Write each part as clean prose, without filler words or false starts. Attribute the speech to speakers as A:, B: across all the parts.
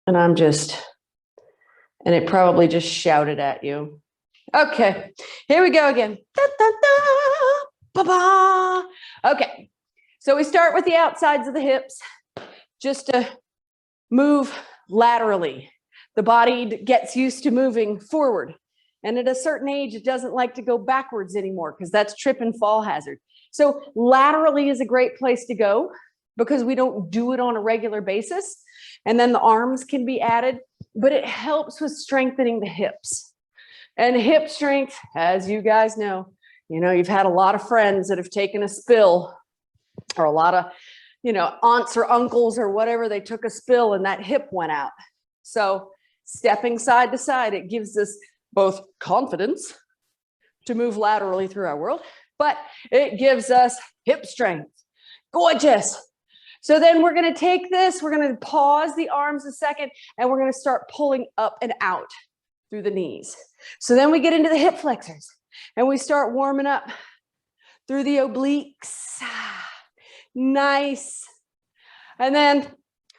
A: And and it probably just shouted at you. Okay, here we go again. Da, da, da, ba, ba. Okay, so we start with the outsides of the hips, just to move laterally. The body gets used to moving forward. And at a certain age, it doesn't like to go backwards anymore because that's trip and fall hazard. So laterally is a great place to go because we don't do it on a regular basis. And then the arms can be added, but it helps with strengthening the hips. And hip strength, as you guys know, you've had a lot of friends that have taken a spill, or a lot of, aunts or uncles or whatever, they took a spill and that hip went out. So stepping side to side, it gives us both confidence to move laterally through our world, but it gives us hip strength. Gorgeous. So then we're going to take this, we're going to pause the arms a second, and we're going to start pulling up and out through the knees. So then we get into the hip flexors and we start warming up through the obliques. Nice. And then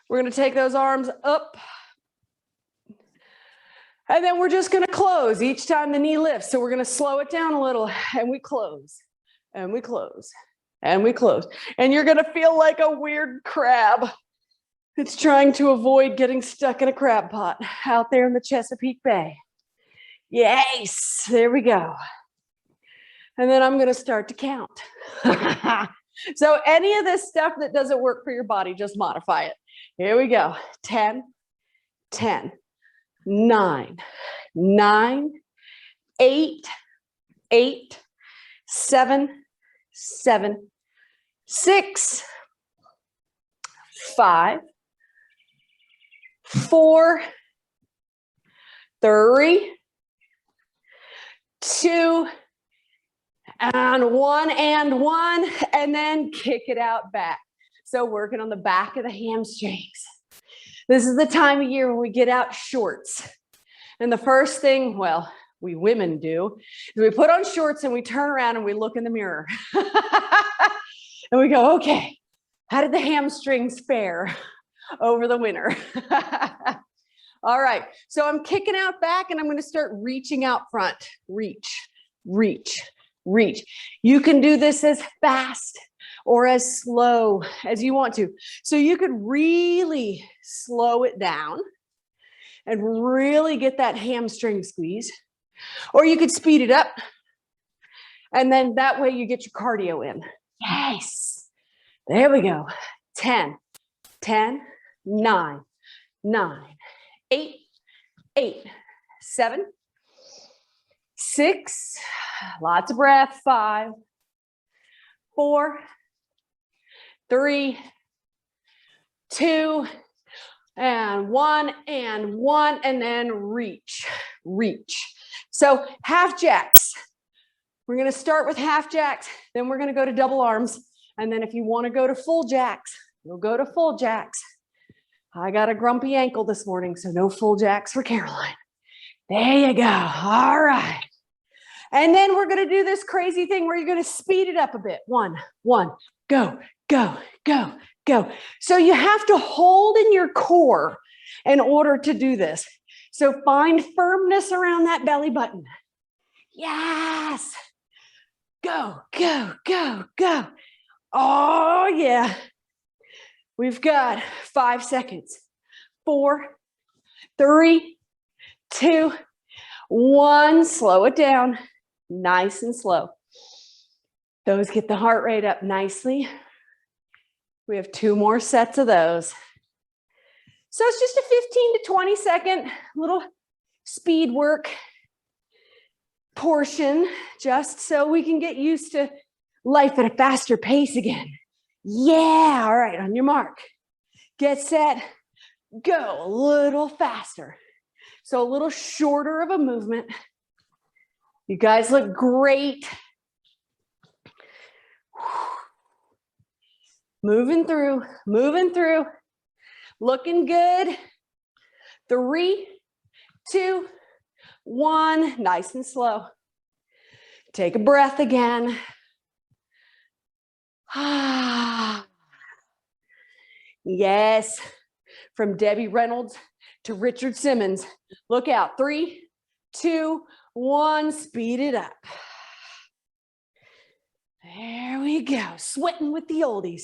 A: we're going to take those arms up. And then we're just going to close each time the knee lifts. So we're going to slow it down a little, and we close, and we close, and we close. And you're going to feel like a weird crab. It's trying to avoid getting stuck in a crab pot out there in the Chesapeake Bay. Yes, there we go. And then I'm going to start to count. So any of this stuff that doesn't work for your body, just modify it. Here we go. 10, 10, 9, 9, 8, 8, 7, 7, 6, 5, 4, 3, 2, and 1, and then kick it out back. So working on the back of the hamstrings. This is the time of year when we get out shorts. And the first thing, well, we women do, is we put on shorts and we turn around and we look in the mirror. And we go, okay, how did the hamstrings fare over the winter? All right, so I'm kicking out back and I'm going to start reaching out front. Reach, reach, reach. You can do this as fast or as slow as you want to. So you could really slow it down and really get that hamstring squeeze, or you could speed it up. And then that way you get your cardio in. Yes. There we go. 10, 10, 9, 9, 8, 8, 7, 6, lots of breath, 5, 4, 3, 2, and 1, and then reach, reach. So half jacks. We're going to start with half jacks, then we're going to go to double arms, and then if you want to go to full jacks, you'll go to full jacks. I got a grumpy ankle this morning, so no full jacks for Caroline. There you go. All right. And then we're going to do this crazy thing where you're going to speed it up a bit. 1, 1, go, go, go, go. So you have to hold in your core in order to do this. So find firmness around that belly button. Yes. Go, go, go, go. Oh, yeah. We've got 5 seconds. 4, 3, 2, 1. Slow it down. Nice and slow. Those get the heart rate up nicely. We have 2 more sets of those. So it's just a 15 to 20 second little speed work portion, just so we can get used to life at a faster pace again. Yeah, all right, on your mark. Get set, go. A little faster. So a little shorter of a movement. You guys look great. Moving through, looking good. 3, 2, 1, nice and slow. Take a breath again. Yes, from Debbie Reynolds, to Richard Simmons. Look out. 3, 2, 1. Speed it up. There we go. Sweating with the oldies.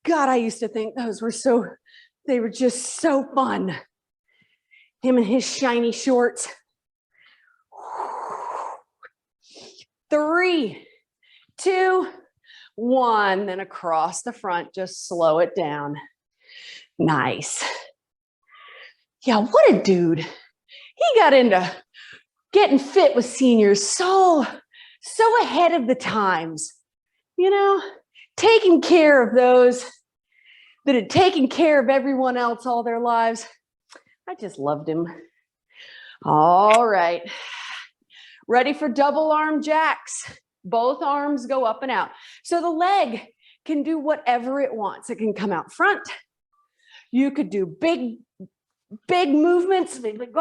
A: God, I used to think those were they were just so fun. Him and his shiny shorts. 3, 2, 1. Then across the front, just slow it down. Nice. Yeah, what a dude. He got into getting fit with seniors so ahead of the times. You know, taking care of those that had taken care of everyone else all their lives. I just loved him. All right. Ready for double arm jacks. Both arms go up and out. So the leg can do whatever it wants. It can come out front. You could do big movements. Like,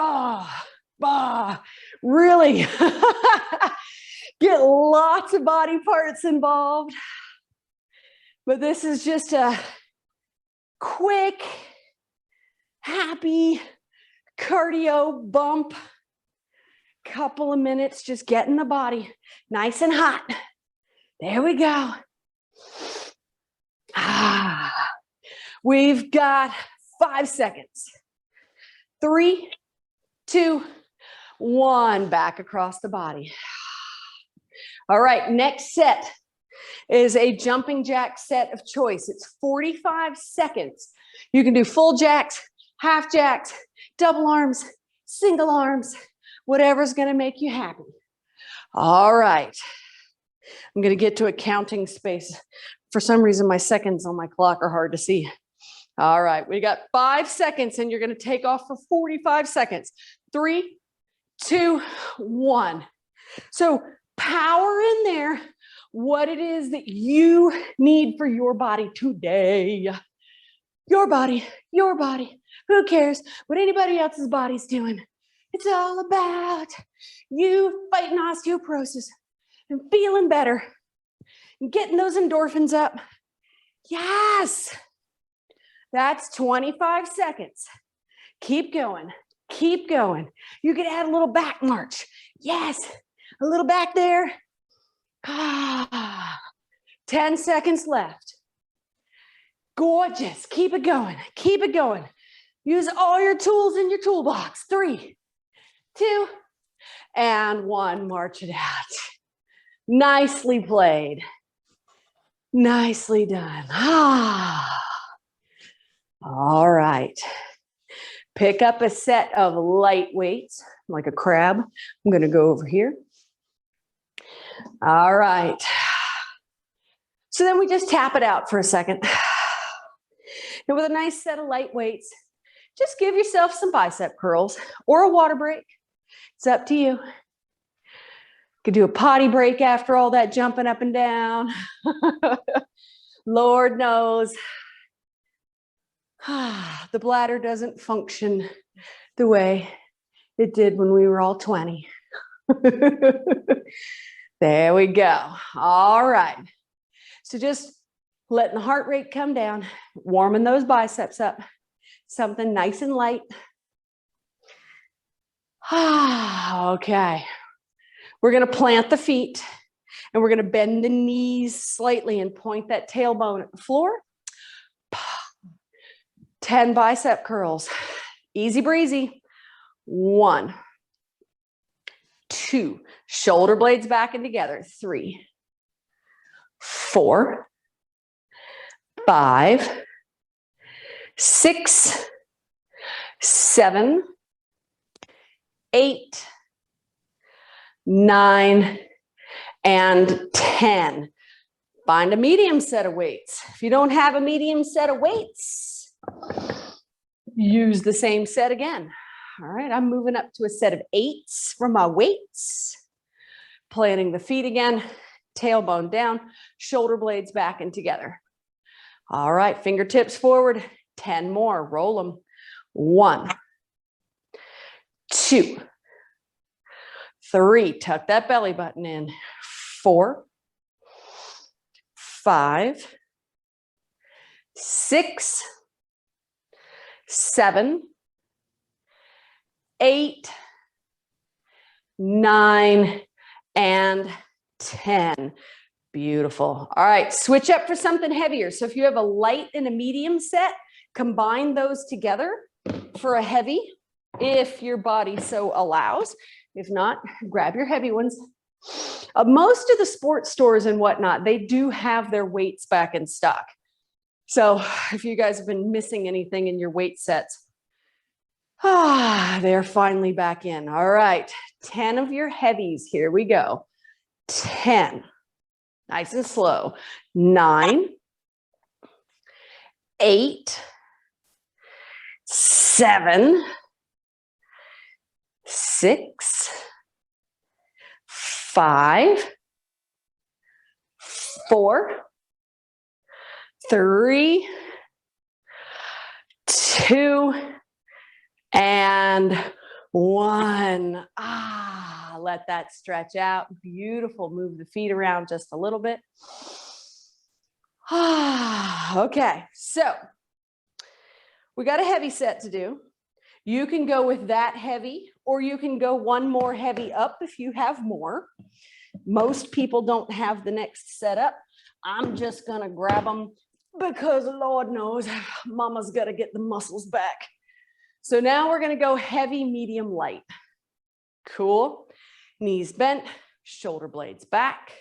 A: really get lots of body parts involved. But this is just a quick, happy cardio bump. Couple of minutes, just getting the body nice and hot. There we go. We've got 5 seconds. 3, 2, 1. Back across the body. All right, next set is a jumping jack set of choice. It's 45 seconds. You can do full jacks, half jacks, double arms, single arms, whatever's going to make you happy. All right. I'm going to get to a counting space. For some reason, my seconds on my clock are hard to see. All right. We got 5 seconds, and you're going to take off for 45 seconds. 3, 2, 1. So power in there what it is that you need for your body today. Your body. Who cares what anybody else's body's doing? It's all about you fighting osteoporosis and feeling better and getting those endorphins up. Yes. That's 25 seconds. Keep going. Keep going. You can add a little back march. Yes. A little back there. 10 seconds left. Gorgeous. Keep it going. Keep it going. Use all your tools in your toolbox. 3, 2, and 1. March it out. Nicely played. Nicely done. All right. Pick up a set of light weights, like a crab. I'm going to go over here. All right. So then we just tap it out for a second. And with a nice set of light weights, just give yourself some bicep curls or a water break. It's up to you. You could do a potty break after all that jumping up and down. Lord knows. The bladder doesn't function the way it did when we were all 20. There we go. All right. So just letting the heart rate come down, warming those biceps up. Something nice and light. Okay. We're going to plant the feet and we're going to bend the knees slightly and point that tailbone at the floor. 10 bicep curls. Easy breezy. 1, 2, shoulder blades back and together. 3, 4, 5, 6, 7, 8, 9, and 10. Find a medium set of weights. If you don't have a medium set of weights, use the same set again. All right, I'm moving up to a set of 8s for my weights. Planting the feet again, tailbone down, shoulder blades back and together. All right, fingertips forward, 10 more, roll them. 1, 2, 3, tuck that belly button in. 4, 5, 6, 7, 8, 9, and 10. Beautiful. All right, switch up for something heavier. So if you have a light and a medium set, combine those together for a heavy, if your body so allows. If not, grab your heavy ones. Most of the sports stores and whatnot, they do have their weights back in stock. So if you guys have been missing anything in your weight sets, they're finally back in. All right, 10 of your heavies. Here we go. 10. Nice and slow. 9, 8, 7, 6, 5, 4, 3, 2, and 1. Let that stretch out. Beautiful. Move the feet around just a little bit. Okay, so we got a heavy set to do. You can go with that heavy, or you can go one more heavy up if you have more. Most people don't have the next set up. I'm just gonna grab them because Lord knows mama's gotta get the muscles back. So now we're gonna go heavy, medium, light. Cool. Knees bent, shoulder blades back.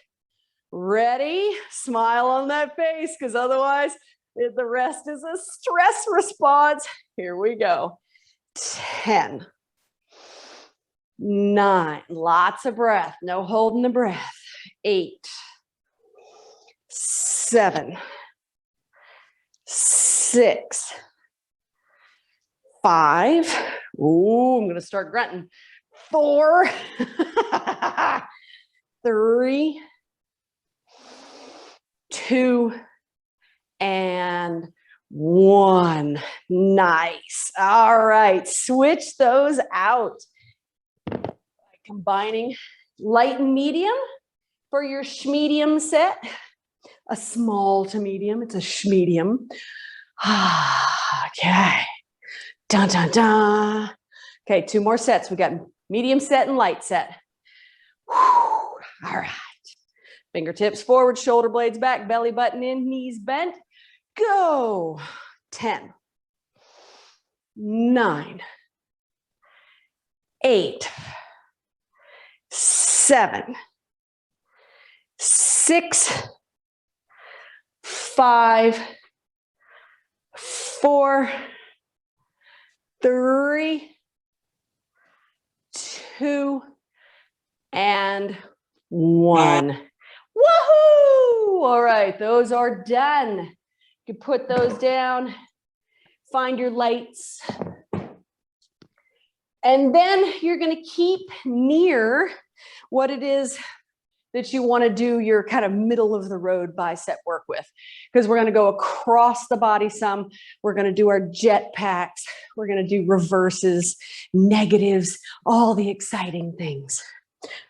A: Ready? Smile on that face, because otherwise the rest is a stress response. Here we go. 10, 9, lots of breath, no holding the breath. 8, 7, 6, 5. Ooh, I'm gonna start grunting. 4, 3, 2, and 1. Nice. All right, switch those out. Combining light and medium for your schmedium set. A small to medium, it's a schmedium. Okay. Dun, dun, dun. Okay, 2 more sets. We got medium set and light set. All right. Fingertips forward, shoulder blades back, belly button in, knees bent. Go. 10, 9, 8, 7, 6, 5, 4, 3, 2, and 1. Woohoo! All right, those are done. You can put those down, find your lights. And then you're going to keep near what it is that you want to do your kind of middle of the road bicep work with, because we're going to go across the body some. We're going to do our jetpacks. We're going to do reverses, negatives, all the exciting things.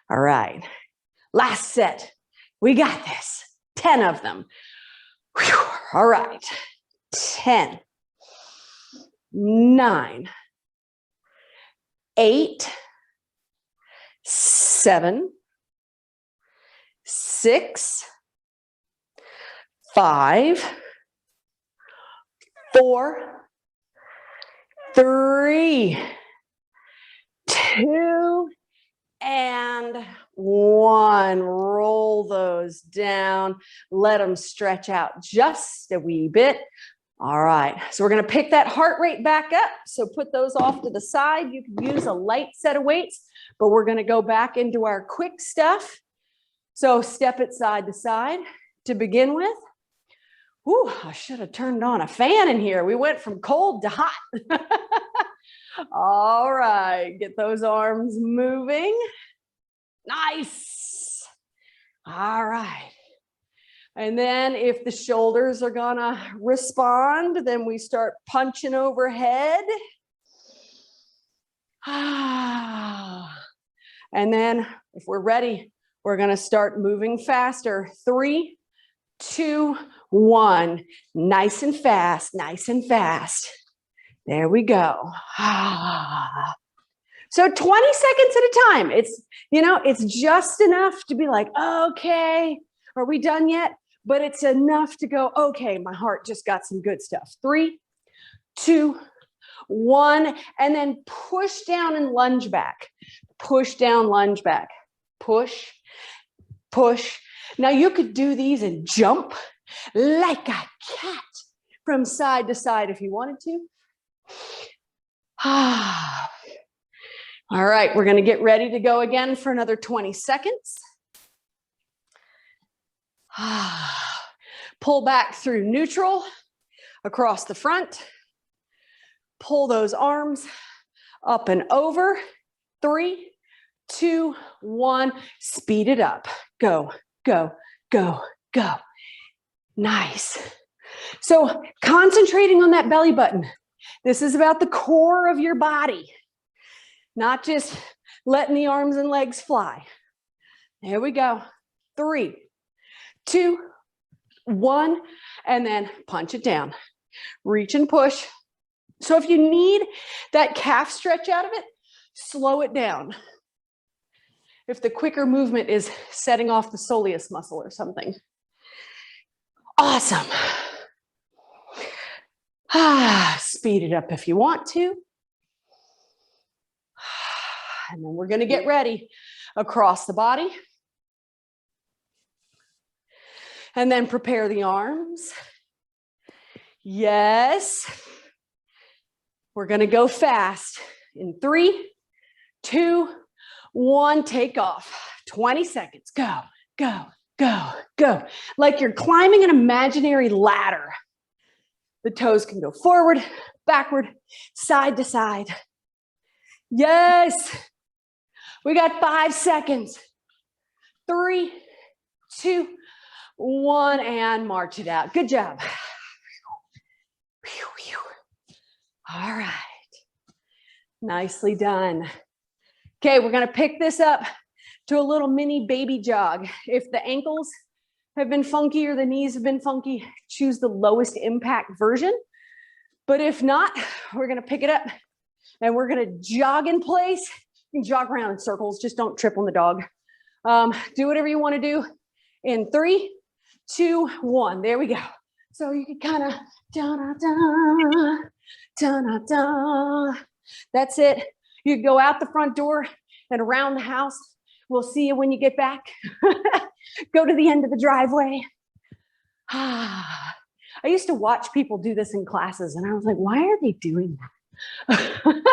A: All right. Last set. We got this. 10 of them. Whew. All right. 10, 9, 8, 7, 6, 5, 4, 3, 2, and 1. Roll those down. Let them stretch out just a wee bit. All right, so we're going to pick that heart rate back up. So put those off to the side. You can use a light set of weights, but we're going to go back into our quick stuff. So step it side to side to begin with. Ooh, I should have turned on a fan in here. We went from cold to hot. All right, get those arms moving. Nice. All right. And then if the shoulders are gonna respond, then we start punching overhead. And then if we're ready, we're gonna start moving faster. 3, 2, 1. Nice and fast, nice and fast. There we go. So 20 seconds at a time. It's, you know, it's just enough to be like, okay, are we done yet? But it's enough to go, okay, my heart just got some good stuff. 3, 2, 1, and then push down and lunge back. Push down, lunge back. Push, push. Now you could do these and jump like a cat from side to side if you wanted to. All right, we're going to get ready to go again for another 20 seconds. Pull back through neutral across the front. Pull those arms up and over. 3, 2, 1. Speed it up. Go, go, go, go. Nice. So concentrating on that belly button. This is about the core of your body, not just letting the arms and legs fly. There we go. 3, 2, 1, and then punch it down. Reach and push. So if you need that calf stretch out of it, slow it down. If the quicker movement is setting off the soleus muscle or something. Awesome. Speed it up if you want to. And then we're going to get ready across the body. And then prepare the arms. Yes. We're going to go fast. In 3, 2, 1, take off. 20 seconds. Go, go, go, go. Like you're climbing an imaginary ladder. The toes can go forward, backward, side to side. Yes. We got 5 seconds. 3, 2, 1, and march it out. Good job. All right. Nicely done. Okay, we're going to pick this up to a little mini baby jog. If the ankles have been funky or the knees have been funky, choose the lowest impact version. But if not, we're going to pick it up and we're going to jog in place. You can jog around in circles, just don't trip on the dog. Do whatever you want to do in 3, 2, 1. There we go. So you can kind of da-da-da, da-da-da. That's it. You go out the front door and around the house. We'll see you when you get back. Go to the end of the driveway. I used to watch people do this in classes and I was like, why are they doing that?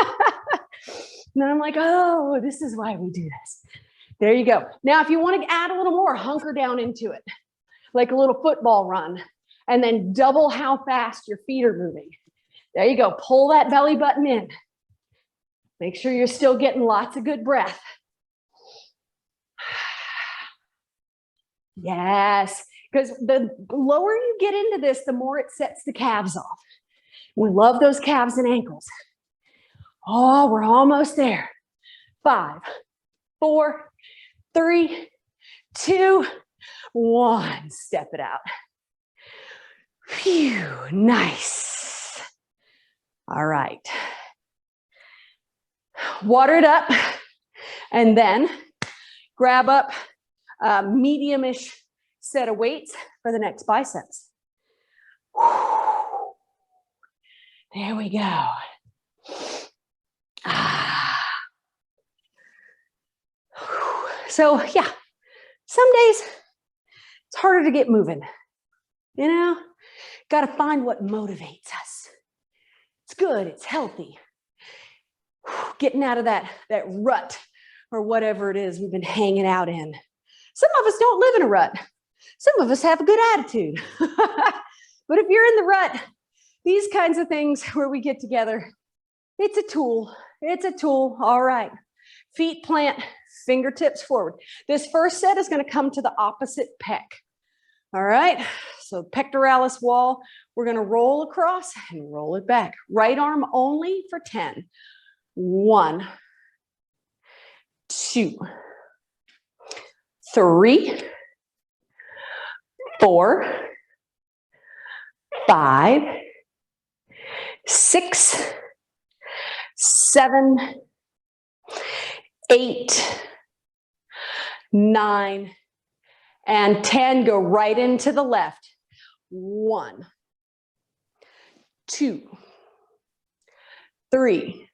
A: And I'm like, oh, this is why we do this. There you go. Now, if you want to add a little more, hunker down into it, like a little football run, and then double how fast your feet are moving. There you go. Pull that belly button in. Make sure you're still getting lots of good breath. Yes, because the lower you get into this, the more it sets the calves off. We love those calves and ankles. Oh, we're almost there. 5, 4, 3, 2, 1. Step it out. Phew, nice. All right. Water it up and then grab up a medium-ish set of weights for the next biceps. There we go. So yeah, some days it's harder to get moving. You know, got to find what motivates us. It's good, it's healthy. Getting out of that rut or whatever it is we've been hanging out in. Some of us don't live in a rut. Some of us have a good attitude. But if you're in the rut, these kinds of things where we get together, it's a tool. It's a tool. All right. Feet plant, fingertips forward. This first set is going to come to the opposite pec. All right. So pectoralis wall, we're going to roll across and roll it back. Right arm only for 10. 1, 2, 3, 4, 5, 6, 7, 8, 9, and 10. Go right into the left. 1, 2, 3,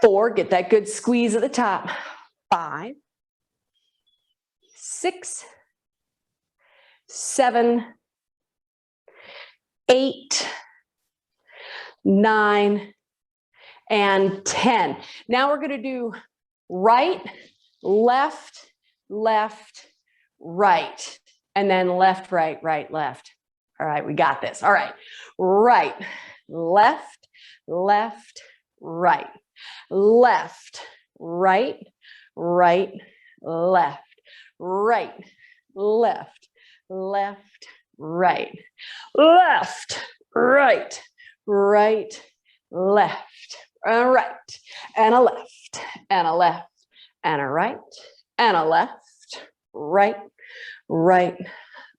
A: 4. Get that good squeeze at the top. 5, 6, 7, 8, 9, and 10. Now we're going to do right, left, left, right, and then left, right, right, left. All right, we got this. All right, right, left, left, right, left, right, right, left, right, left, left, right, left, right, right, left, a right, and a left, and a left, and a right, and a left, right, right,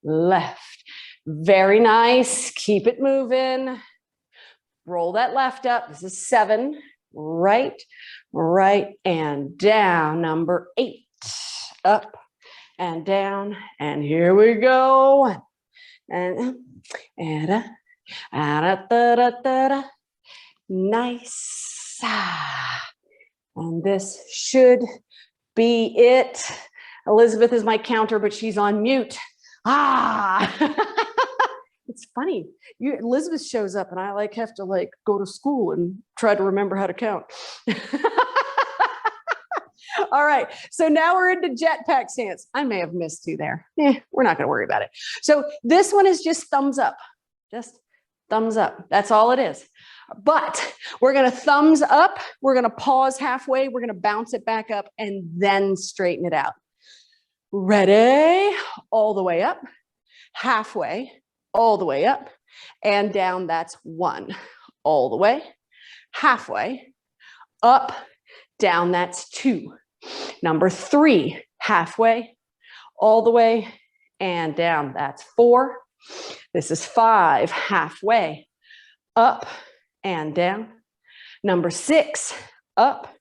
A: left. Very nice. Keep it moving. Roll that left up. This is 7. Right, right, and down. Number 8. Up and down. And here we go. And da, da, da, da. Nice. And this should be it. Elizabeth is my counter, but she's on mute. It's funny. Elizabeth shows up and I have to go to school and try to remember how to count. All right. So now we're into Jetpack Stance. I may have missed 2 there. We're not going to worry about it. So this one is just thumbs up. Just thumbs up. That's all it is. But we're going to thumbs up. We're going to pause halfway. We're going to bounce it back up and then straighten it out. Ready? All the way up. Halfway. All the way up and down. That's 1. All the way. Halfway. Up. Down. That's 2. Number 3. Halfway. All the way and down. That's 4. This is 5. Halfway. Up and down. Number 6. Up.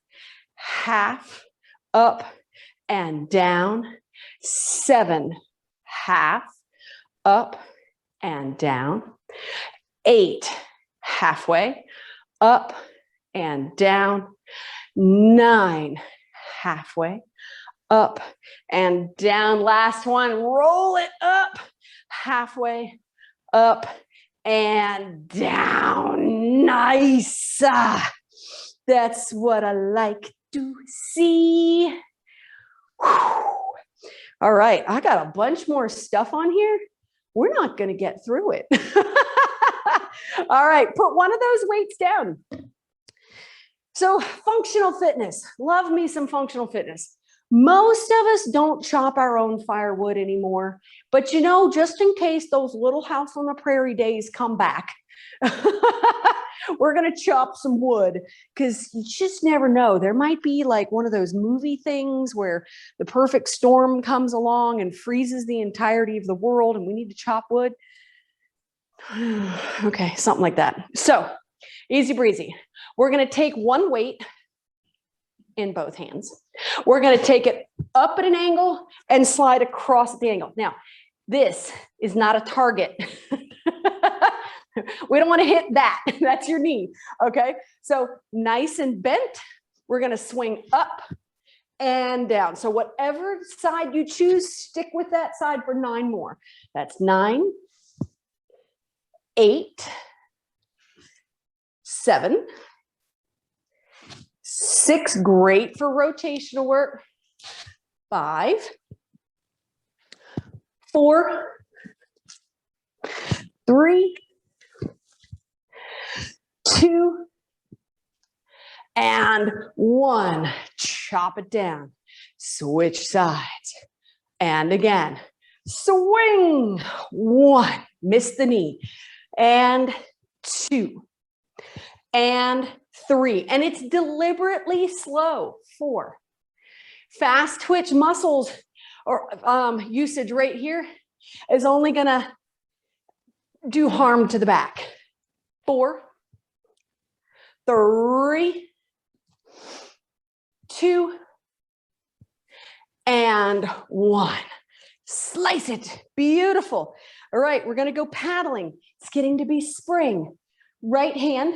A: Half. Up and down. 7. Half. Up and down. 8. Halfway. Up and down. 9. Halfway. Up and down. Last one. Roll it up. Halfway. Up and down. Nice. That's what I like to see. Whew. All right. I got a bunch more stuff on here. We're not going to get through it. All right. Put one of those weights down. So functional fitness. Love me some functional fitness. Most of us don't chop our own firewood anymore. But just in case those little house on the prairie days come back, we're going to chop some wood because you just never know. There might be one of those movie things where the perfect storm comes along and freezes the entirety of the world and we need to chop wood. Okay, something like that. So easy breezy. We're going to take one weight in both hands. We're going to take it up at an angle and slide across at the angle. Now, this is not a target. We don't want to hit that. That's your knee. Okay. So nice and bent. We're going to swing up and down. So whatever side you choose, stick with that side for 9 more. That's 9, 8, 7, 6. Great for rotational work. 5, 4, 3, 2, and 1. Chop it down. Switch sides. And again, swing. 1. Miss the knee. And 2. And 3. And it's deliberately slow. 4. Fast twitch muscles or usage right here is only going to do harm to the back. 4, 3, 2, and 1. Slice it. Beautiful. All right, we're going to go paddling. It's getting to be spring. Right hand,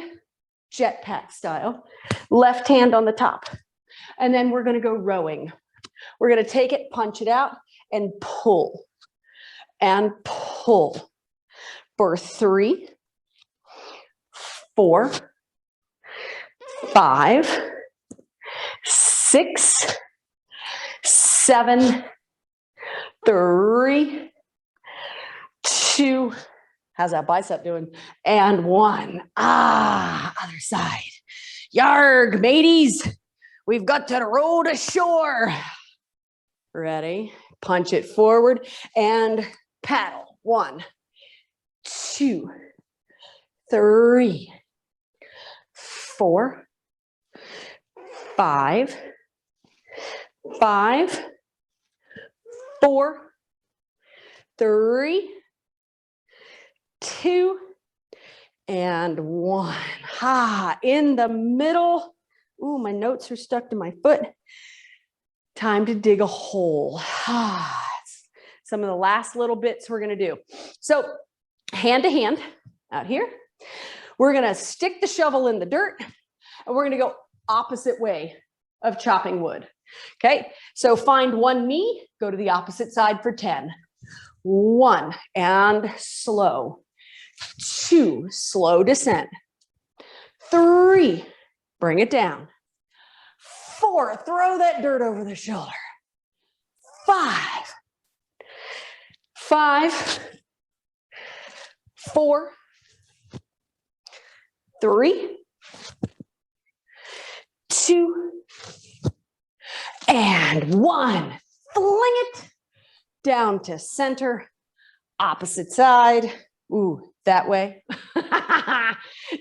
A: jetpack style. Left hand on the top. And then we're going to go rowing. We're going to take it, punch it out, and pull. And pull. For 3, 4, 5, 6, 7, 3, 2, how's that bicep doing? And 1. Ah, other side. Yarg, mateys. We've got to row to shore. Ready? Punch it forward and paddle. 1, 2, 3, 4, 5, 5, 4, 3, 2, and 1. Ha, in the middle. Ooh, my notes are stuck to my foot. Time to dig a hole. Ah, some of the last little bits we're going to do. So hand to hand out here. We're going to stick the shovel in the dirt and we're going to go opposite way of chopping wood. Okay, so find one knee, go to the opposite side for 10. 1, and slow. 2, slow descent. 3, bring it down. 4, throw that dirt over the shoulder. 5, 4, 3, 2, and 1. Fling it down to center, opposite side. Ooh, that way.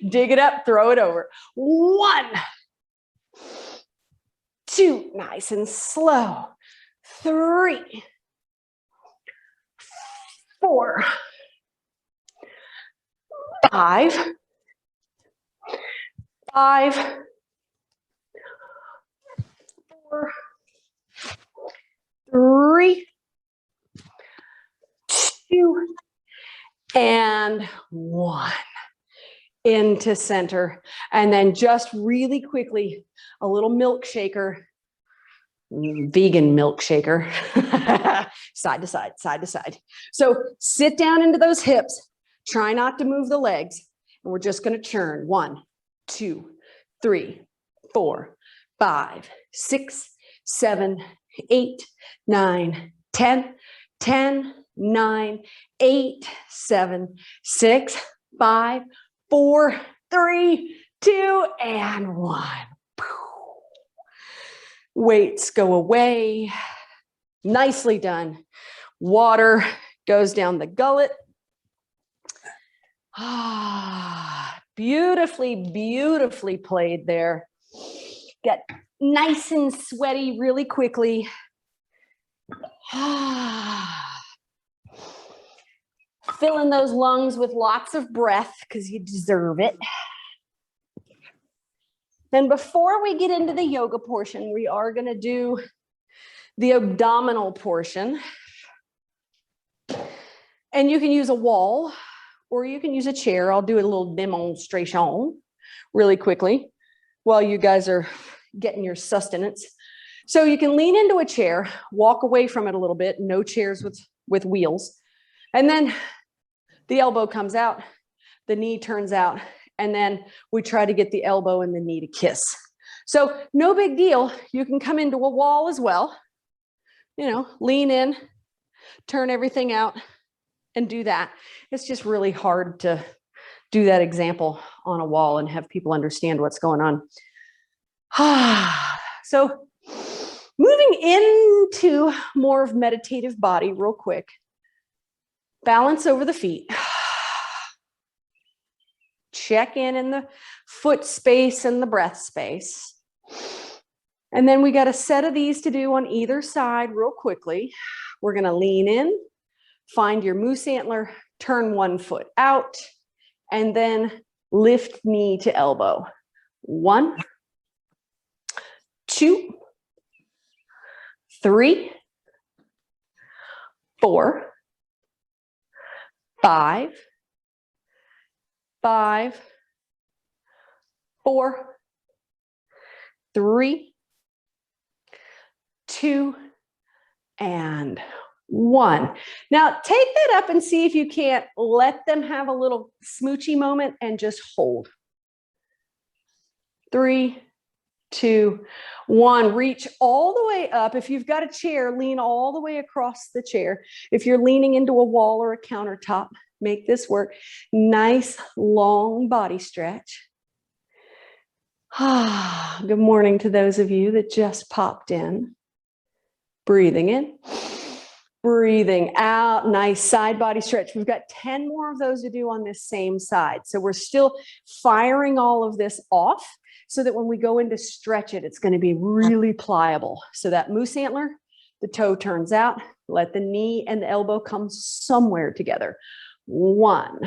A: Dig it up, throw it over. 1, 2, nice and slow. 3, 4, 5, 4, 3, 2, and 1. Into center. And then just really quickly, a little milk shaker, vegan milk shaker, side to side, side to side. So sit down into those hips, try not to move the legs, and we're just going to churn. 1, 2, 3, 4, 5, 6, 7, 8, 9, 10, 10, 9, 8, 7, 6, 5, 4, 3, 2, and 1. Weights go away. Nicely done. Water goes down the gullet. Ah, beautifully, beautifully played there. Get nice and sweaty really quickly. Ah. Fill in those lungs with lots of breath because you deserve it. Then before we get into the yoga portion, we are going to do the abdominal portion. And you can use a wall or you can use a chair. I'll do a little demonstration really quickly while you guys are getting your sustenance. So you can lean into a chair, walk away from it a little bit, no chairs with wheels. And then the elbow comes out, the knee turns out, and then we try to get the elbow and the knee to kiss. So no big deal. You can come into a wall as well. You know, lean in, turn everything out, and do that. It's just really hard to do that example on a wall and have people understand what's going on. So moving into more of meditative body real quick. Balance over the feet. Check in the foot space and the breath space. And then we got a set of these to do on either side real quickly. We're going to lean in, find your moose antler, turn one foot out, and then lift knee to elbow. 1, 2, 3, 4, 5, 5, 4, 3, 2, and 1. Now take that up and see if you can't let them have a little smoochy moment and just hold. 3, 2, 1. Reach all the way up. If you've got a chair, lean all the way across the chair. If you're leaning into a wall or a countertop, make this work. Nice long body stretch. Good morning to those of you that just popped in. Breathing in, breathing out. Nice side body stretch. We've got 10 more of those to do on this same side. So we're still firing all of this off so that when we go in to stretch it, it's going to be really pliable. So that moose antler, the toe turns out, let the knee and the elbow come somewhere together. 1,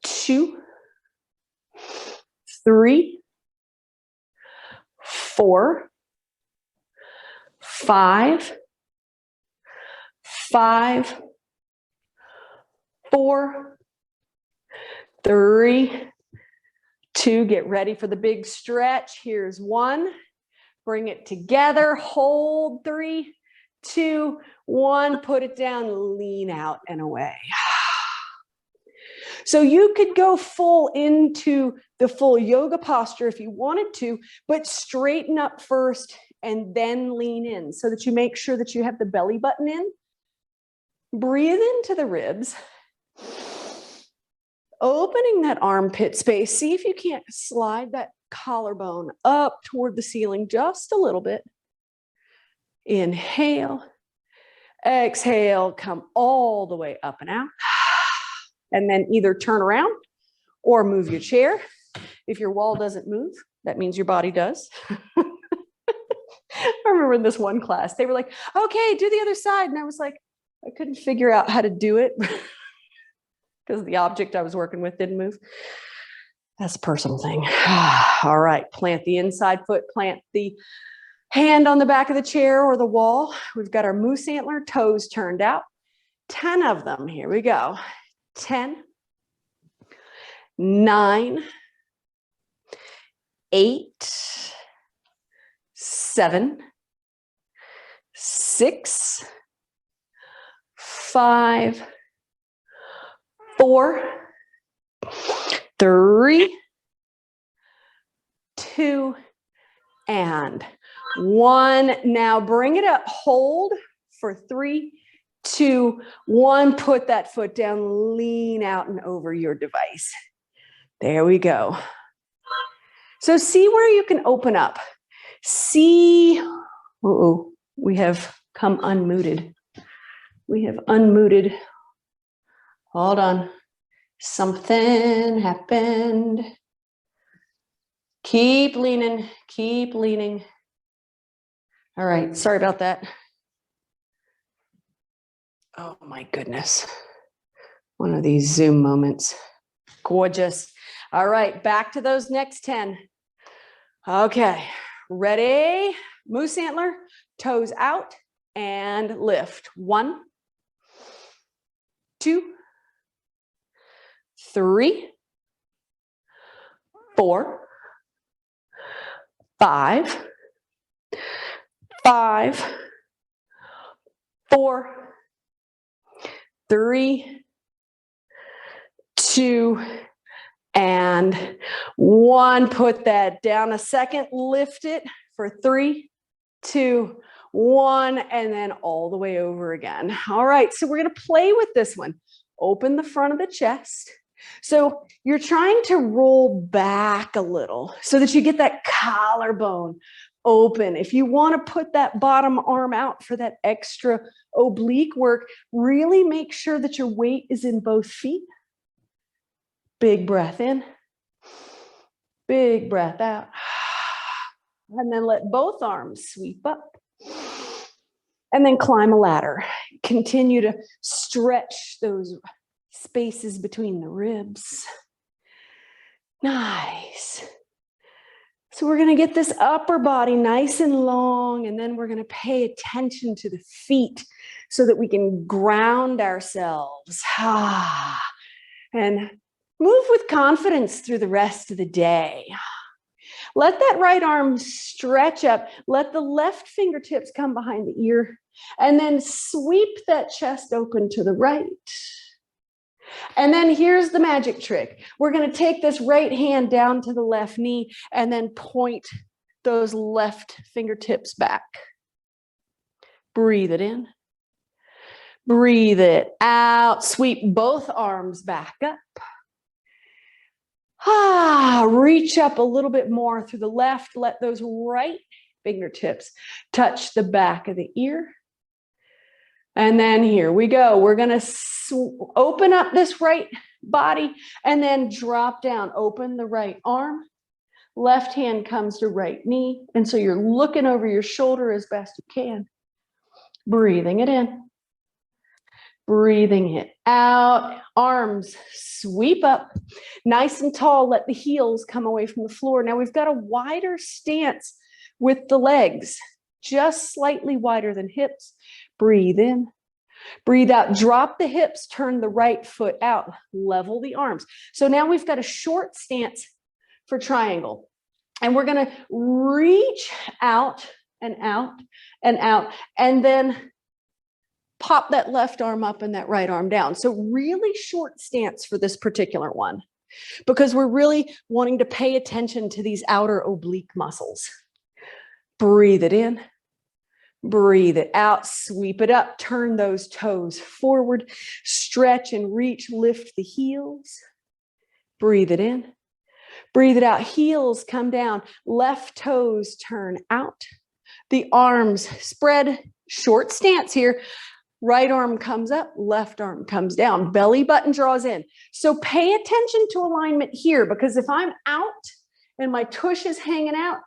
A: 2, 3, 4, 5, 5, 4, 3, 2. Get ready for the big stretch. Here's 1. Bring it together. Hold. 3, 2, 1. Put it down. Lean out and away. So you could go full into the full yoga posture if you wanted to, but straighten up first and then lean in so that you make sure that you have the belly button in. Breathe into the ribs. Opening that armpit space. See if you can't slide that collarbone up toward the ceiling just a little bit. Inhale. Exhale. Come all the way up and out. And then either turn around or move your chair. If your wall doesn't move, that means your body does. I remember in this one class, they were like, okay, do the other side. And I was like, I couldn't figure out how to do it because the object I was working with didn't move. That's a personal thing. All right, plant the inside foot, plant the hand on the back of the chair or the wall. We've got our moose antler, toes turned out. 10 of them. Here we go. 10, 9, 8, 7, 6, 5, 4, 3, 2, and 1. Now bring it up. Hold for 3, 2, 1. Put that foot down. Lean out and over your device. There we go. So see where you can open up. See, we have come unmuted. We have unmuted. Hold on. Something happened. Keep leaning, keep leaning. All right, sorry about that. Oh my goodness. One of these Zoom moments. Gorgeous. All right, back to those next 10. Okay, ready? Moose antler, toes out and lift. 1, 2, 3, 4, 5, 5, 4, 3, 2, and 1. Put that down a second. Lift it for 3, 2, 1, and then all the way over again. All right, so we're going to play with this one. Open the front of the chest. So you're trying to roll back a little so that you get that collarbone open. If you want to put that bottom arm out for that extra oblique work, really make sure that your weight is in both feet. Big breath in, big breath out. And then let both arms sweep up. And then climb a ladder. Continue to stretch those spaces between the ribs. Nice. So we're going to get this upper body nice and long, and then we're going to pay attention to the feet so that we can ground ourselves. And move with confidence through the rest of the day. Let that right arm stretch up. Let the left fingertips come behind the ear, and then sweep that chest open to the right. And then here's the magic trick. We're going to take this right hand down to the left knee and then point those left fingertips back. Breathe it in. Breathe it out. Sweep both arms back up. Reach up a little bit more through the left. Let those right fingertips touch the back of the ear. And then here we go. We're going to open up this right body and then drop down. Open the right arm. Left hand comes to right knee. And so you're looking over your shoulder as best you can. Breathing it in. Breathing it out. Arms sweep up. Nice and tall. Let the heels come away from the floor. Now we've got a wider stance with the legs. Just slightly wider than hips. Breathe in. Breathe out. Drop the hips. Turn the right foot out. Level the arms. So now we've got a short stance for triangle. And we're going to reach out and out and out. And then pop that left arm up and that right arm down. So really short stance for this particular one, because we're really wanting to pay attention to these outer oblique muscles. Breathe it in. Breathe it out. Sweep it up. Turn those toes forward. Stretch and reach. Lift the heels. Breathe it in. Breathe it out. Heels come down. Left toes turn out. The arms spread. Short stance here. Right arm comes up, left arm comes down, belly button draws in. So pay attention to alignment here, because if I'm out and my tush is hanging out,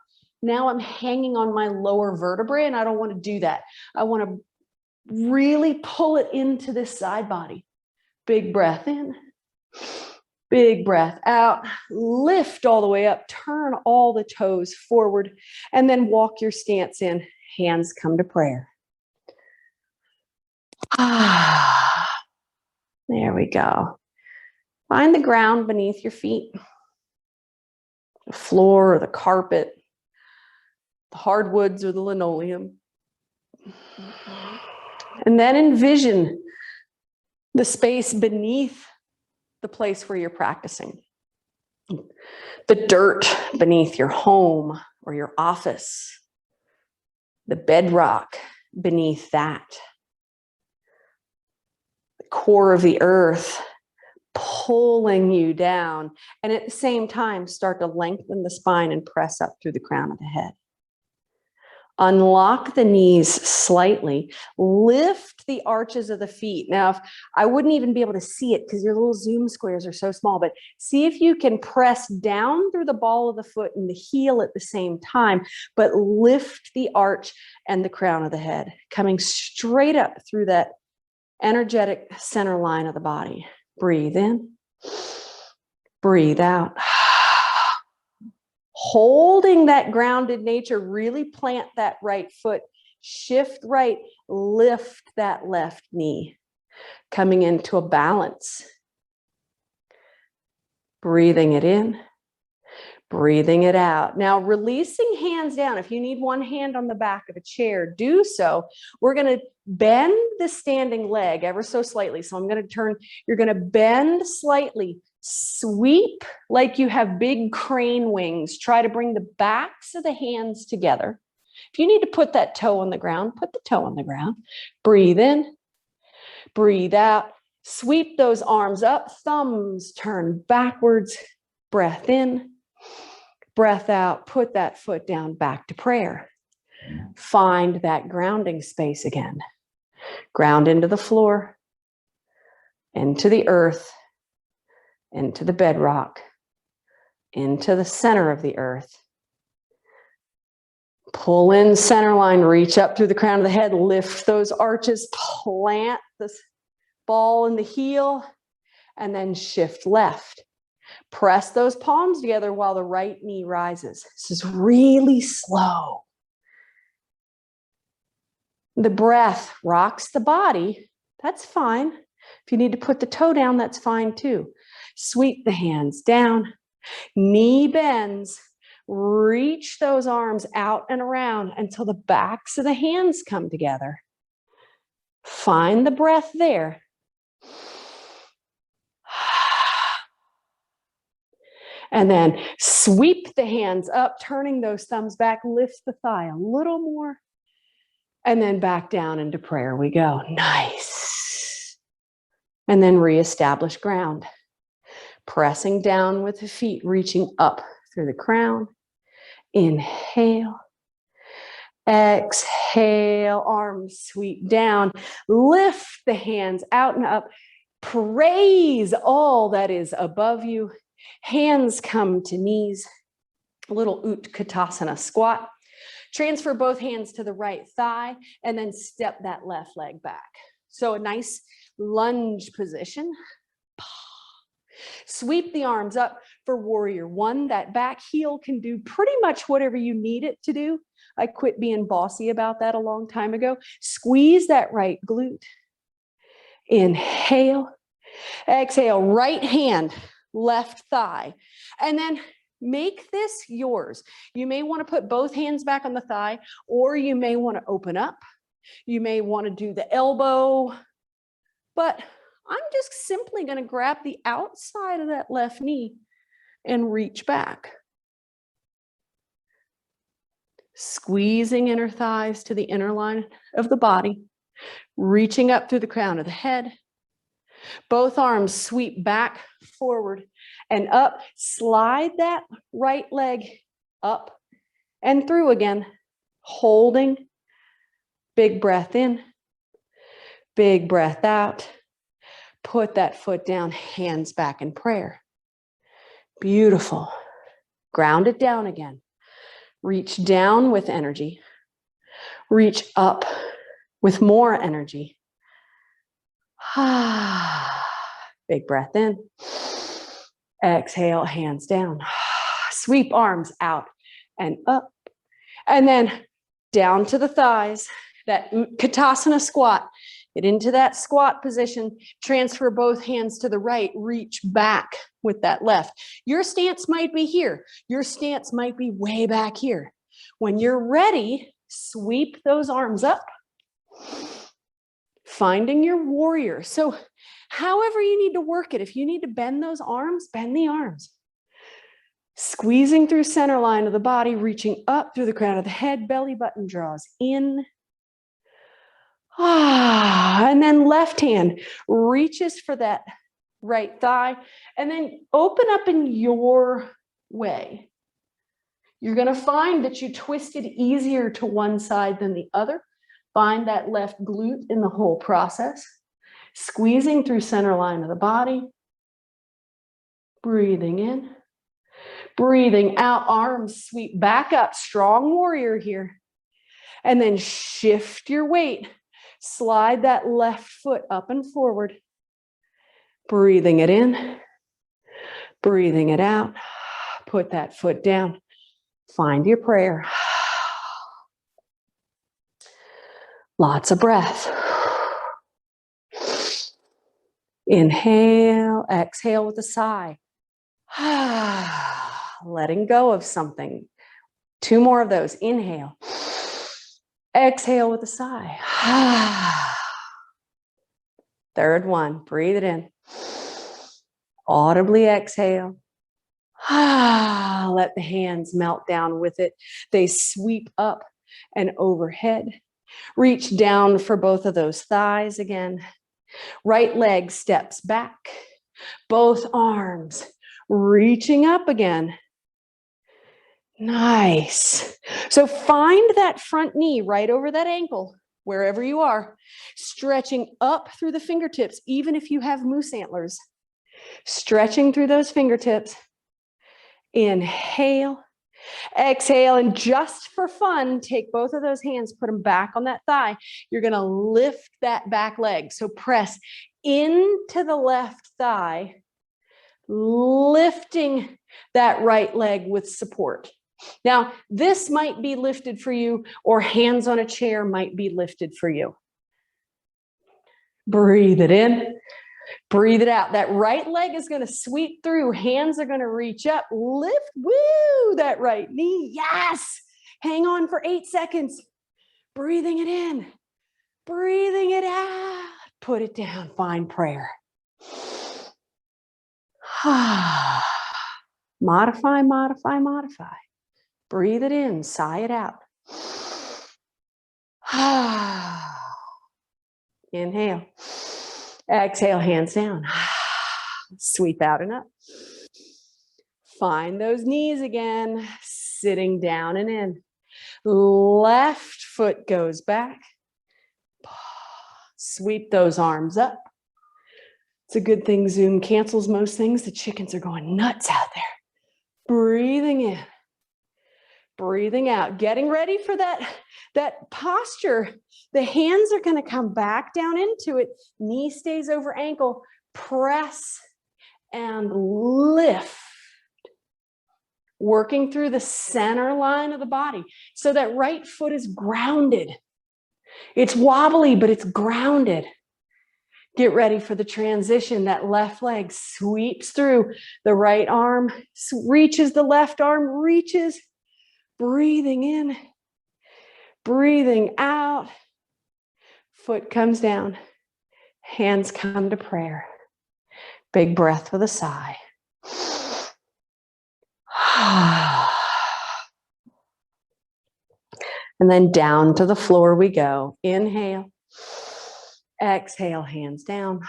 A: now I'm hanging on my lower vertebrae, and I don't want to do that. I want to really pull it into this side body. Big breath in, big breath out, lift all the way up, turn all the toes forward, and then walk your stance in. Hands come to prayer. There we go. Find the ground beneath your feet, the floor or the carpet, the hardwoods or the linoleum. And then envision the space beneath the place where you're practicing. The dirt beneath your home or your office, the bedrock beneath that. Core of the earth pulling you down, and at the same time start to lengthen the spine and press up through the crown of the head. Unlock the knees slightly, lift the arches of the feet. Now, if I wouldn't even be able to see it because your little zoom squares are so small, but see if you can press down through the ball of the foot and the heel at the same time, but lift the arch and the crown of the head, coming straight up through that energetic center line of the body. Breathe in, breathe out. Holding that grounded nature, really plant that right foot, shift right, lift that left knee, coming into a balance. Breathing it in, breathing it out. Now, releasing hands down. If you need one hand on the back of a chair, do so. We're going to bend the standing leg ever so slightly. So I'm going to turn, you're going to bend slightly, sweep like you have big crane wings. Try to bring the backs of the hands together. If you need to put that toe on the ground, put the toe on the ground. Breathe in, breathe out. Sweep those arms up, thumbs turn backwards. Breath in, breath out. Put that foot down, back to prayer. Find that grounding space again. Ground into the floor, into the earth, into the bedrock, into the center of the earth. Pull in center line, reach up through the crown of the head, lift those arches, plant this ball in the heel, and then shift left. Press those palms together while the right knee rises. This is really slow. The breath rocks the body. That's fine. If you need to put the toe down, that's fine too. Sweep the hands down. Knee bends. Reach those arms out and around until the backs of the hands come together. Find the breath there. And then sweep the hands up, turning those thumbs back, lift the thigh a little more, and then back down into prayer we go. Nice. And then reestablish ground. Pressing down with the feet, reaching up through the crown. Inhale. Exhale, arms sweep down. Lift the hands out and up. Praise all that is above you. Hands come to knees. A little Katasana Squat. Transfer both hands to the right thigh and then step that left leg back. So a nice lunge position. Sweep the arms up for warrior one. That back heel can do pretty much whatever you need it to do. I quit being bossy about that a long time ago. Squeeze that right glute. Inhale. Exhale, right hand, left thigh. And then make this yours. You may want to put both hands back on the thigh, or you may want to open up. You may want to do the elbow, but I'm just simply going to grab the outside of that left knee and reach back. Squeezing inner thighs to the inner line of the body, reaching up through the crown of the head. Both arms sweep back, forward, and up. Slide that right leg up and through again, holding. Big breath in, big breath out. Put that foot down, hands back in prayer. Beautiful. Ground it down again. Reach down with energy. Reach up with more energy. Big breath in. Exhale, hands down. Sweep arms out and up. And then down to the thighs. That Katasana Squat. Get into that squat position. Transfer both hands to the right. Reach back with that left. Your stance might be here. Your stance might be way back here. When you're ready, sweep those arms up. Finding your warrior. So however you need to work it, if you need to bend those arms, bend the arms. Squeezing through center line of the body, reaching up through the crown of the head, belly button draws in. And then left hand reaches for that right thigh and then open up in your way. You're going to find that you twisted easier to one side than the other. Find that left glute in the whole process. Squeezing through center line of the body. Breathing in. Breathing out, arms sweep back up. Strong warrior here. And then shift your weight. Slide that left foot up and forward. Breathing it in. Breathing it out. Put that foot down. Find your prayer. Lots of breath. Inhale, exhale with a sigh. Letting go of something. 2 more of those. Inhale. Exhale with a sigh. 3rd one. Breathe it in. Audibly exhale. Let the hands melt down with it. They sweep up and overhead. Reach down for both of those thighs again. Right leg steps back. Both arms reaching up again. Nice. So find that front knee right over that ankle, wherever you are, stretching up through the fingertips, even if you have moose antlers. Stretching through those fingertips. Inhale. Exhale, and just for fun, take both of those hands, put them back on that thigh. You're going to lift that back leg. So press into the left thigh. lifting that right leg with support. Now, this might be lifted for you, or hands on a chair might be lifted for you. Breathe it in, breathe it out. That right leg is going to sweep through. Hands are going to reach up, lift, woo, that right knee. Yes. Hang on for 8 seconds. Breathing it in, breathing it out. Put it down, find prayer. Modify, modify, modify. Breathe it in, sigh it out. Inhale. Exhale, hands down. Sweep out and up. Find those knees again. Sitting down and in. Left foot goes back. Sweep those arms up. It's a good thing Zoom cancels most things. The chickens are going nuts out there. Breathing in. Breathing out. Getting ready for that posture. The hands are going to come back down into it. Knee stays over ankle. Press and lift. Working through the center line of the body. So that right foot is grounded. It's wobbly, but it's grounded. Get ready for the transition. That left leg sweeps through. The right arm reaches, the left arm reaches. Breathing in, breathing out. Foot comes down. Hands come to prayer. Big breath with a sigh. And then down to the floor we go. Inhale. Exhale, hands down.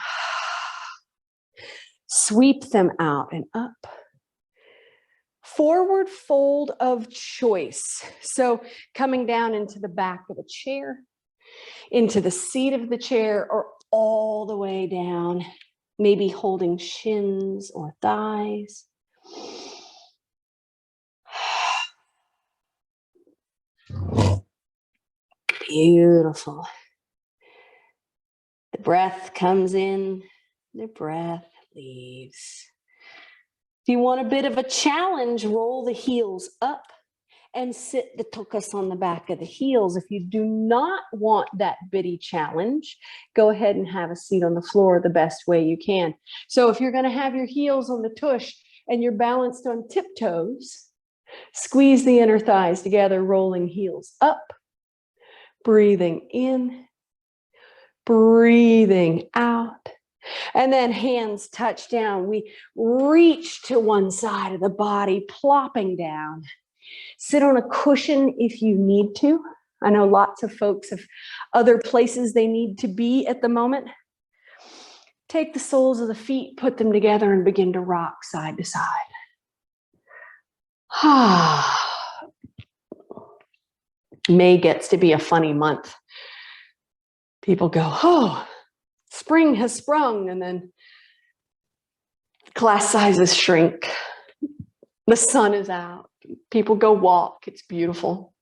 A: Sweep them out and up. Forward fold of choice. So coming down into the back of a chair, into the seat of the chair, or all the way down, maybe holding shins or thighs. Beautiful. The breath comes in, the breath leaves. If you want a bit of a challenge, roll the heels up and sit the tuchus on the back of the heels. If you do not want that bitty challenge, go ahead and have a seat on the floor the best way you can. So if you're going to have your heels on the tush and you're balanced on tiptoes, squeeze the inner thighs together, rolling heels up, breathing in, breathing out. And then hands touch down. We reach to one side of the body, plopping down. Sit on a cushion if you need to. I know lots of folks have other places they need to be at the moment. Take the soles of the feet, put them together, and begin to rock side to side. May gets to be a funny month. People go, oh, spring has sprung, and then class sizes shrink. The sun is out. People go walk. It's beautiful.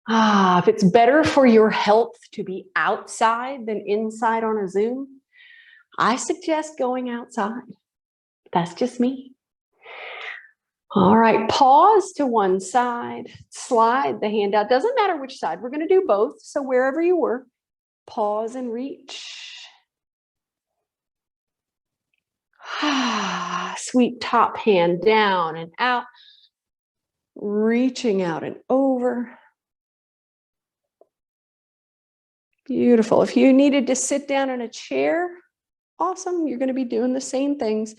A: If it's better for your health to be outside than inside on a Zoom, I suggest going outside. That's just me. All right, pause to one side. Slide the hand out. Doesn't matter which side. We're going to do both. So wherever you were, pause and reach. Sweep top hand down and out. Reaching out and over. Beautiful. If you needed to sit down in a chair, awesome. You're going to be doing the same things.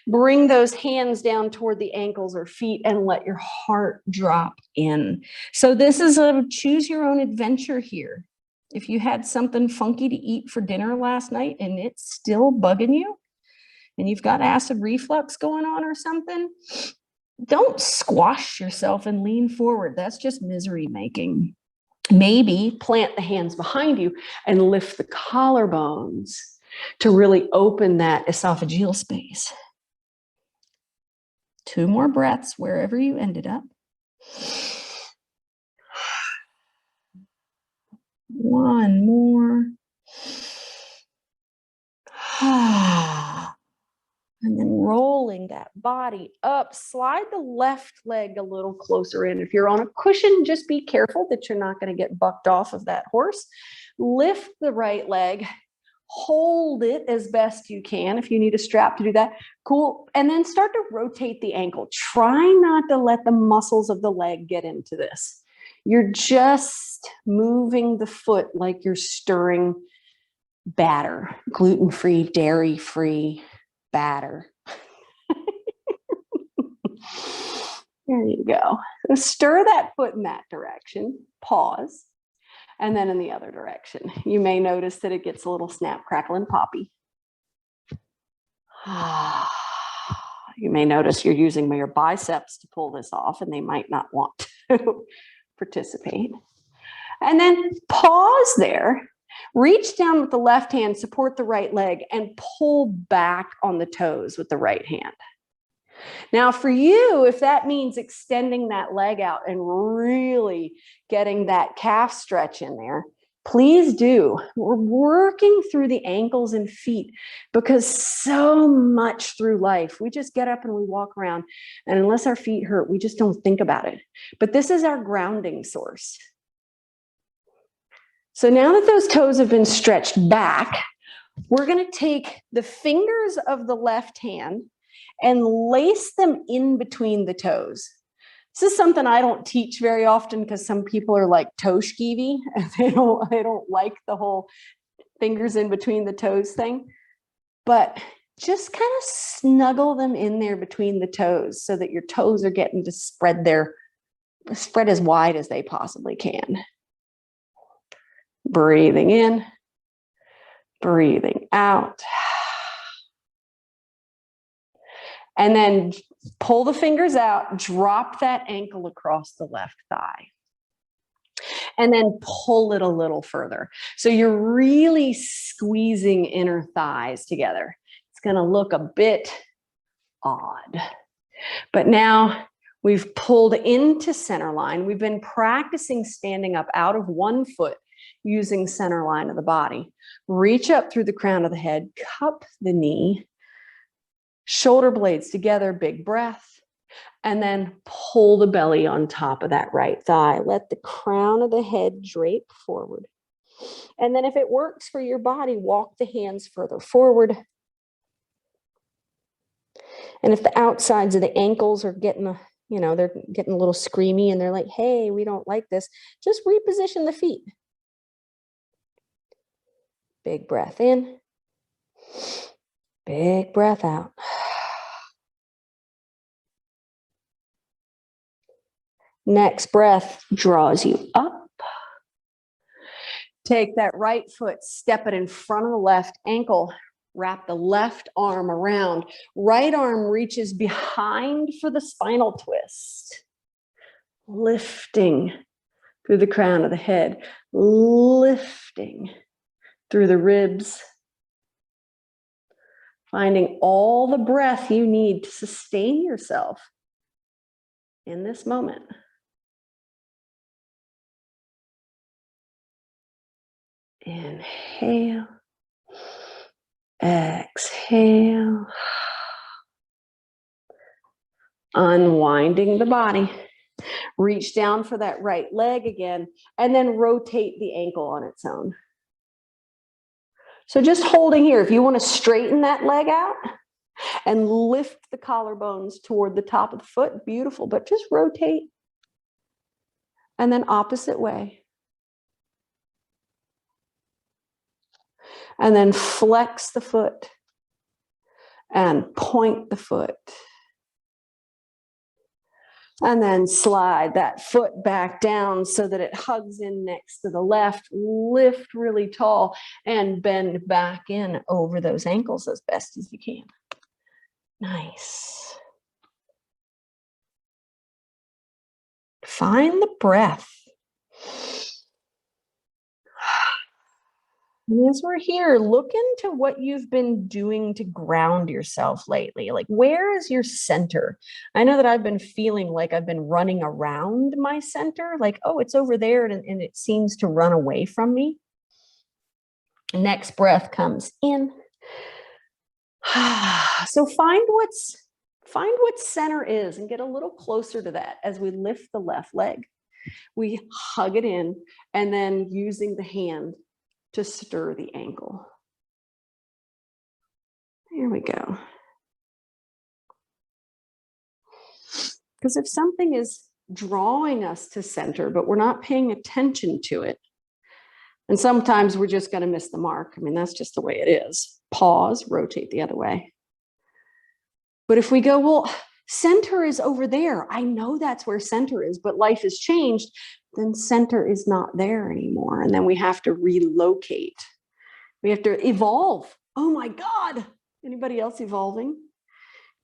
A: Bring those hands down toward the ankles or feet and let your heart drop in. So this is a choose your own adventure here. If you had something funky to eat for dinner last night and it's still bugging you and you've got acid reflux going on or something, don't squash yourself and lean forward. That's just misery making. Maybe plant the hands behind you and lift the collarbones to really open that esophageal space. 2 more breaths wherever you ended up. 1 more. body up, slide the left leg a little closer in. If you're on a cushion, just be careful that you're not going to get bucked off of that horse. Lift the right leg, hold it as best you can. If you need a strap to do that, cool. And then start to rotate the ankle. Try not to let the muscles of the leg get into this. You're just moving the foot like you're stirring batter, gluten-free, dairy-free batter. There you go. So stir that foot in that direction, pause, and then in the other direction. You may notice that it gets a little snap, crackle, and poppy. You may notice you're using your biceps to pull this off, and they might not want to participate. And then pause there. Reach down with the left hand, support the right leg, and pull back on the toes with the right hand. Now for you, if that means extending that leg out and really getting that calf stretch in there, please do. We're working through the ankles and feet because so much through life, we just get up and we walk around, and unless our feet hurt, we just don't think about it. But this is our grounding source. So now that those toes have been stretched back, we're going to take the fingers of the left hand and lace them in between the toes. This is something I don't teach very often because some people are like toe skeevy and they don't like the whole fingers in between the toes thing. But just kind of snuggle them in there between the toes so that your toes are getting to spread as wide as they possibly can. Breathing in, breathing out. And then pull the fingers out, drop that ankle across the left thigh. And then pull it a little further. So you're really squeezing inner thighs together. It's going to look a bit odd. But now we've pulled into center line. We've been practicing standing up out of one foot using center line of the body. Reach up through the crown of the head, cup the knee, shoulder blades together, big breath, and then pull the belly on top of that right thigh. Let the crown of the head drape forward. And then if it works for your body, walk the hands further forward. And if the outsides of the ankles are they're getting a little screamy and they're like, hey, we don't like this, just reposition the feet. Big breath in, big breath out. Next breath draws you up. Take that right foot, step it in front of the left ankle, wrap the left arm around. Right arm reaches behind for the spinal twist. Lifting through the crown of the head, lifting through the ribs, finding all the breath you need to sustain yourself in this moment. Inhale, exhale, unwinding the body. Reach down for that right leg again, and then rotate the ankle on its own. So just holding here, if you want to straighten that leg out and lift the collarbones toward the top of the foot, beautiful, but just rotate. And then opposite way. And then flex the foot and point the foot. And then slide that foot back down so that it hugs in next to the left. Lift really tall and bend back in over those ankles as best as you can. Nice. Find the breath. And as we're here, look into what you've been doing to ground yourself lately. Like, where is your center? I know that I've been feeling like I've been running around my center, like, oh, it's over there, and it seems to run away from me. Next breath comes in. So find what's Find what center is and get a little closer to that as we lift the left leg. We hug it in and then using the hand to stir the ankle. Here we go. Because if something is drawing us to center, but we're not paying attention to it, and sometimes we're just going to miss the mark. I mean, that's just the way it is. Pause, rotate the other way. But if we go, well, center is over there. I know that's where center is, but life has changed. Then center is not there anymore. And then we have to relocate. We have to evolve. Oh my God. Anybody else evolving?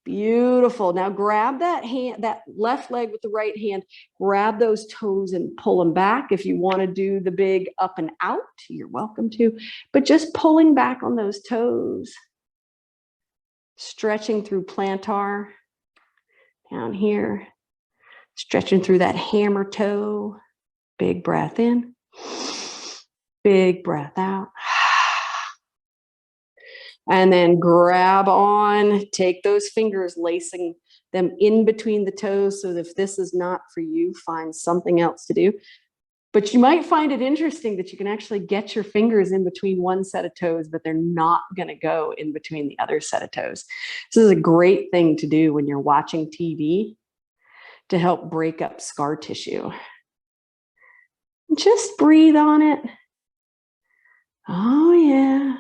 A: Beautiful. Now grab that hand, that left leg with the right hand, grab those toes and pull them back. If you want to do the big up and out, you're welcome to, but just pulling back on those toes. Stretching through plantar down here, stretching through that hammer toe. Big breath in, big breath out. And then grab on, take those fingers, lacing them in between the toes. So if this is not for you, find something else to do. But you might find it interesting that you can actually get your fingers in between one set of toes, but they're not going to go in between the other set of toes. This is a great thing to do when you're watching TV to help break up scar tissue. Just breathe on it. Oh, yeah.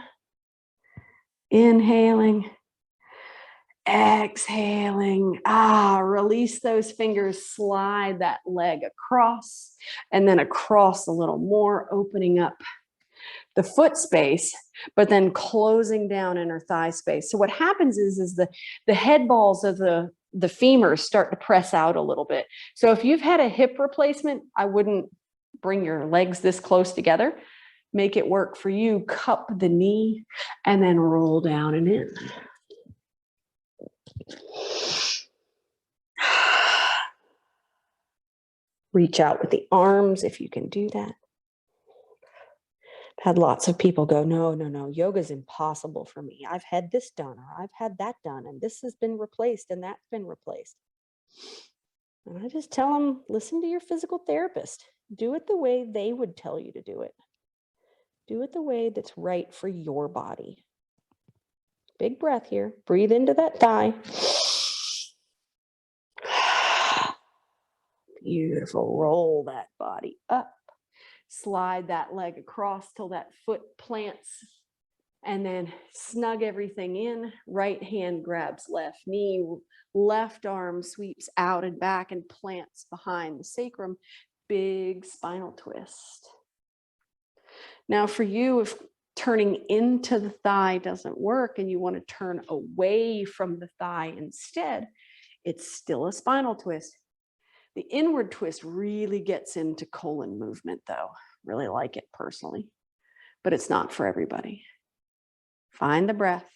A: Inhaling, exhaling. Release those fingers, slide that leg across and then across a little more, opening up the foot space, but then closing down inner thigh space. So what happens is the head balls of the femurs start to press out a little bit. So if you've had a hip replacement, I wouldn't bring your legs this close together. Make it work for you. Cup the knee and then roll down and in. Reach out with the arms if you can do that. I've had lots of people go, no, yoga's impossible for me. I've had this done, or I've had that done, and this has been replaced, and that's been replaced. And I just tell them, listen to your physical therapist. Do it the way they would tell you to do it. Do it the way that's right for your body. Big breath here. Breathe into that thigh. Beautiful. Roll that body up. Slide that leg across till that foot plants. And then snug everything in. Right hand grabs left knee. Left arm sweeps out and back and plants behind the sacrum. Big spinal twist. Now for you, if turning into the thigh doesn't work and you want to turn away from the thigh instead, it's still a spinal twist. The inward twist really gets into colon movement though. Really like it personally, but it's not for everybody. Find the breath.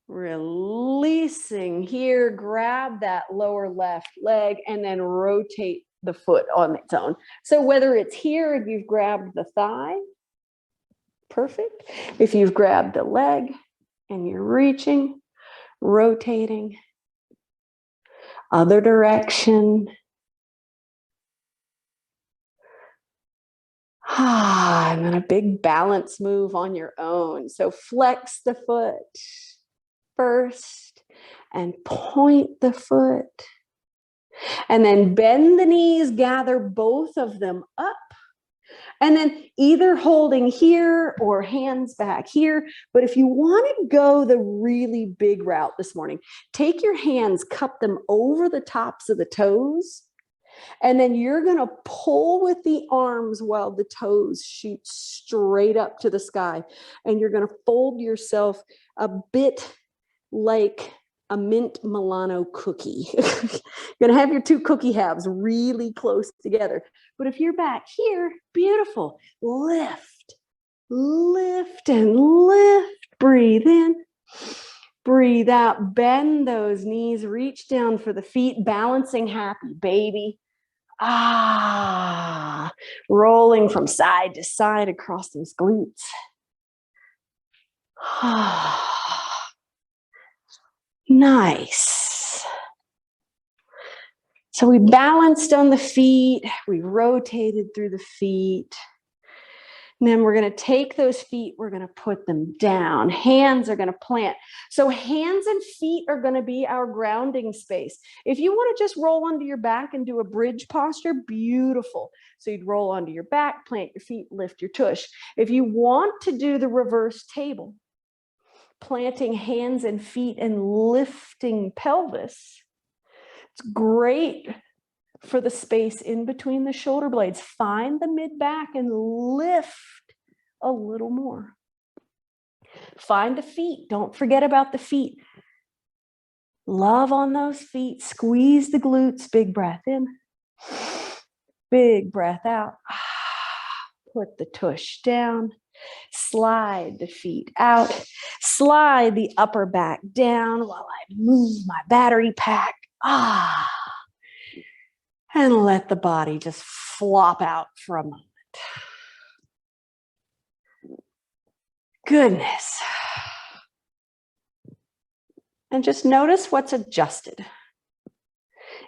A: Releasing here, grab that lower left leg and then rotate the foot on its own. So whether it's here, if you've grabbed the thigh, perfect. If you've grabbed the leg and you're reaching, rotating, other direction. And then a big balance move on your own. So flex the foot first and point the foot. And then bend the knees, gather both of them up. And then either holding here or hands back here. But if you want to go the really big route this morning, take your hands, cup them over the tops of the toes. And then you're going to pull with the arms while the toes shoot straight up to the sky. And you're going to fold yourself a bit like a mint Milano cookie. You're going to have your two cookie halves really close together. But if you're back here, beautiful. Lift, lift, and lift. Breathe in, breathe out. Bend those knees, reach down for the feet, balancing happy baby. Ah, rolling from side to side across those glutes. Nice. So we balanced on the feet, we rotated through the feet. And then we're going to take those feet, we're going to put them down. Hands are going to plant. So hands and feet are going to be our grounding space. If you want to just roll onto your back and do a bridge posture, beautiful. So you'd roll onto your back, plant your feet, lift your tush. If you want to do the reverse table, planting hands and feet and lifting pelvis, it's great for the space in between the shoulder blades. Find the mid back and lift a little more. Find the feet. Don't forget about the feet. Love on those feet. Squeeze the glutes. Big breath in. Big breath out. Put the tush down. Slide the feet out. Slide the upper back down while I move my battery pack. And let the body just flop out for a moment. Goodness. And just notice what's adjusted.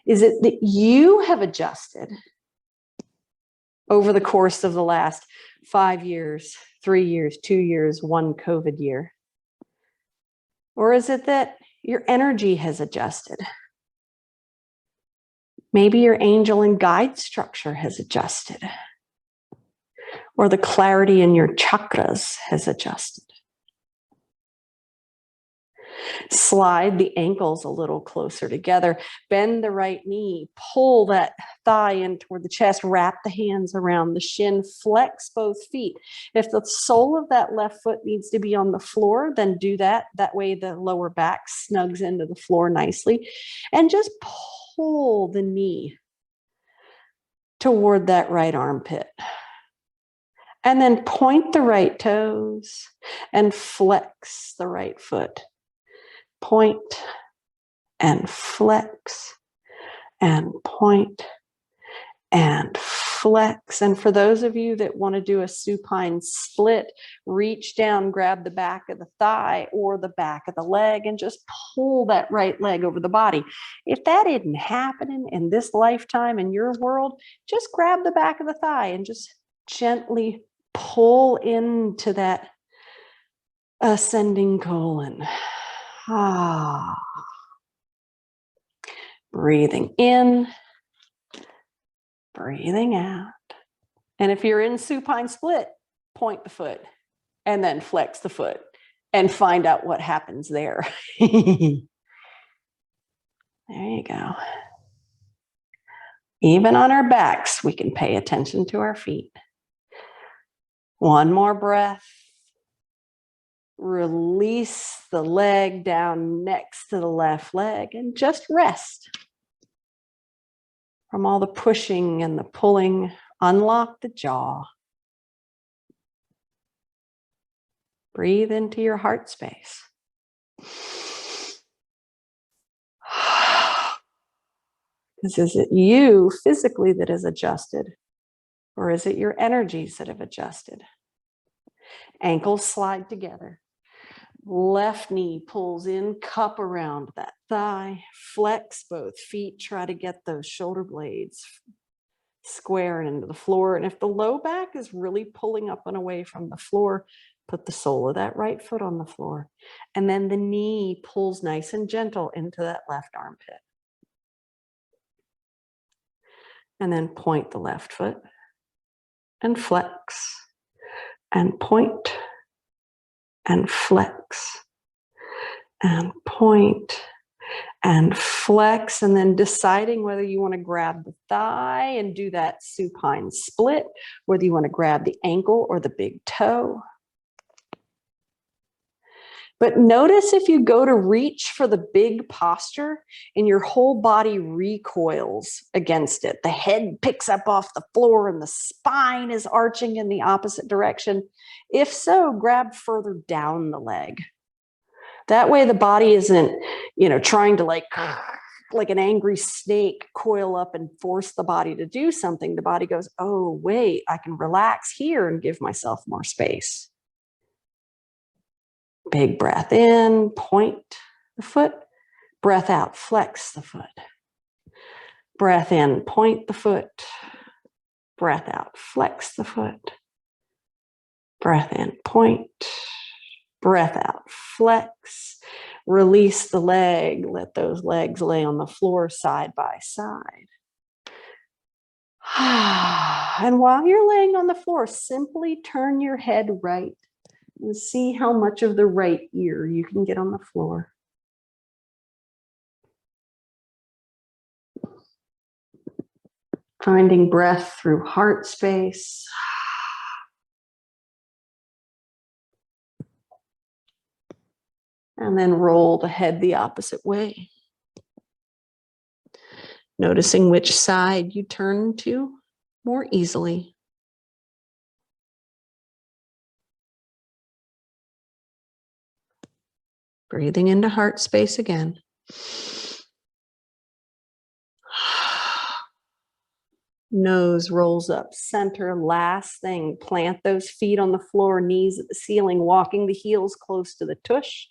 A: Is it that you have adjusted over the course of the last 5 years, 3 years, 2 years, 1 COVID year? Or is it that your energy has adjusted? Maybe your angel and guide structure has adjusted, or the clarity in your chakras has adjusted. Slide the ankles a little closer together. Bend the right knee. Pull that thigh in toward the chest. Wrap the hands around the shin. Flex both feet. If the sole of that left foot needs to be on the floor, then do that. That way the lower back snugs into the floor nicely. And just pull the knee toward that right armpit. And then point the right toes and flex the right foot. Point and flex and point and flex. And for those of you that want to do a supine split, reach down, grab the back of the thigh or the back of the leg and just pull that right leg over the body. If that isn't happening in this lifetime in your world, just grab the back of the thigh and just gently pull into that ascending colon. Breathing in, breathing out. And if you're in supine split, point the foot and then flex the foot and find out what happens there. There you go. Even on our backs, we can pay attention to our feet. One more breath. Release the leg down next to the left leg and just rest. From all the pushing and the pulling, unlock the jaw. Breathe into your heart space. Is it you physically that is adjusted, or is it your energies that have adjusted? Ankles slide together. Left knee pulls in, cup around that thigh. Flex both feet. Try to get those shoulder blades square and into the floor. And if the low back is really pulling up and away from the floor, put the sole of that right foot on the floor. And then the knee pulls nice and gentle into that left armpit. And then point the left foot and flex and point and flex and point and flex, and then deciding whether you want to grab the thigh and do that supine split, whether you want to grab the ankle or the big toe. But notice if you go to reach for the big posture and your whole body recoils against it. The head picks up off the floor and the spine is arching in the opposite direction. If so, grab further down the leg. That way the body isn't, trying to like an angry snake, coil up and force the body to do something, the body goes, oh, wait, I can relax here and give myself more space. Big breath in, point the foot. Breath out, flex the foot. Breath in, point the foot. Breath out, flex the foot. Breath in, point. Breath out, flex. Release the leg. Let those legs lay on the floor side by side. And while you're laying on the floor, simply turn your head right and see how much of the right ear you can get on the floor. Finding breath through heart space. And then roll the head the opposite way. Noticing which side you turn to more easily. Breathing into heart space again. Nose rolls up center. Last thing, plant those feet on the floor, knees at the ceiling, walking the heels close to the tush.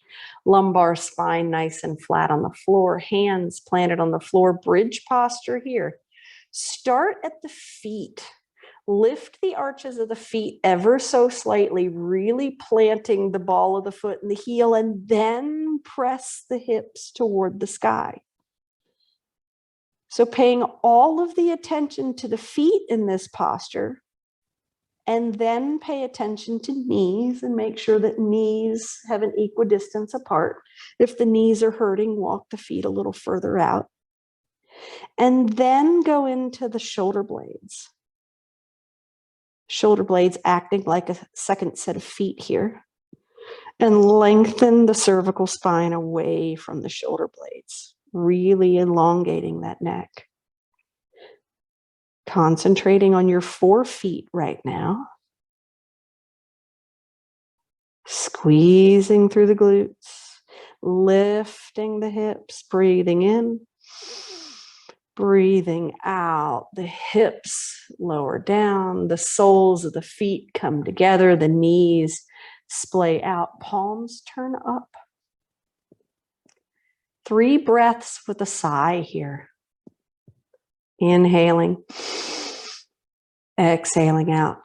A: Lumbar spine nice and flat on the floor. Hands planted on the floor. Bridge posture here. Start at the feet. Lift the arches of the feet ever so slightly, really planting the ball of the foot in the heel, and then press the hips toward the sky. So paying all of the attention to the feet in this posture, and then pay attention to knees and make sure that knees have an equidistance apart. If the knees are hurting, walk the feet a little further out. And then go into the shoulder blades. Shoulder blades acting like a second set of feet here. And lengthen the cervical spine away from the shoulder blades, really elongating that neck. Concentrating on your 4 feet right now. Squeezing through the glutes, lifting the hips, breathing in, breathing out. The hips lower down, the soles of the feet come together, the knees splay out, palms turn up. 3 breaths with a sigh here. Inhaling, exhaling out.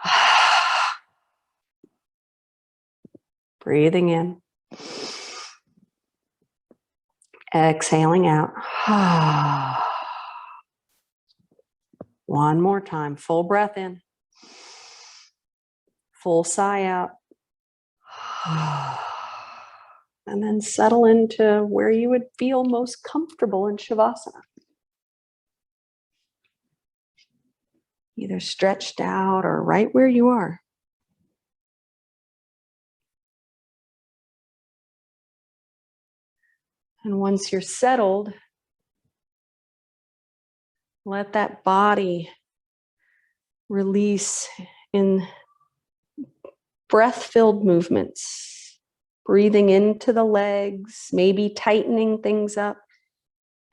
A: Breathing in, exhaling out. One more time, full breath in, full sigh out. And then settle into where you would feel most comfortable in Shavasana. Either stretched out or right where you are. And once you're settled, let that body release in breath-filled movements, breathing into the legs, maybe tightening things up,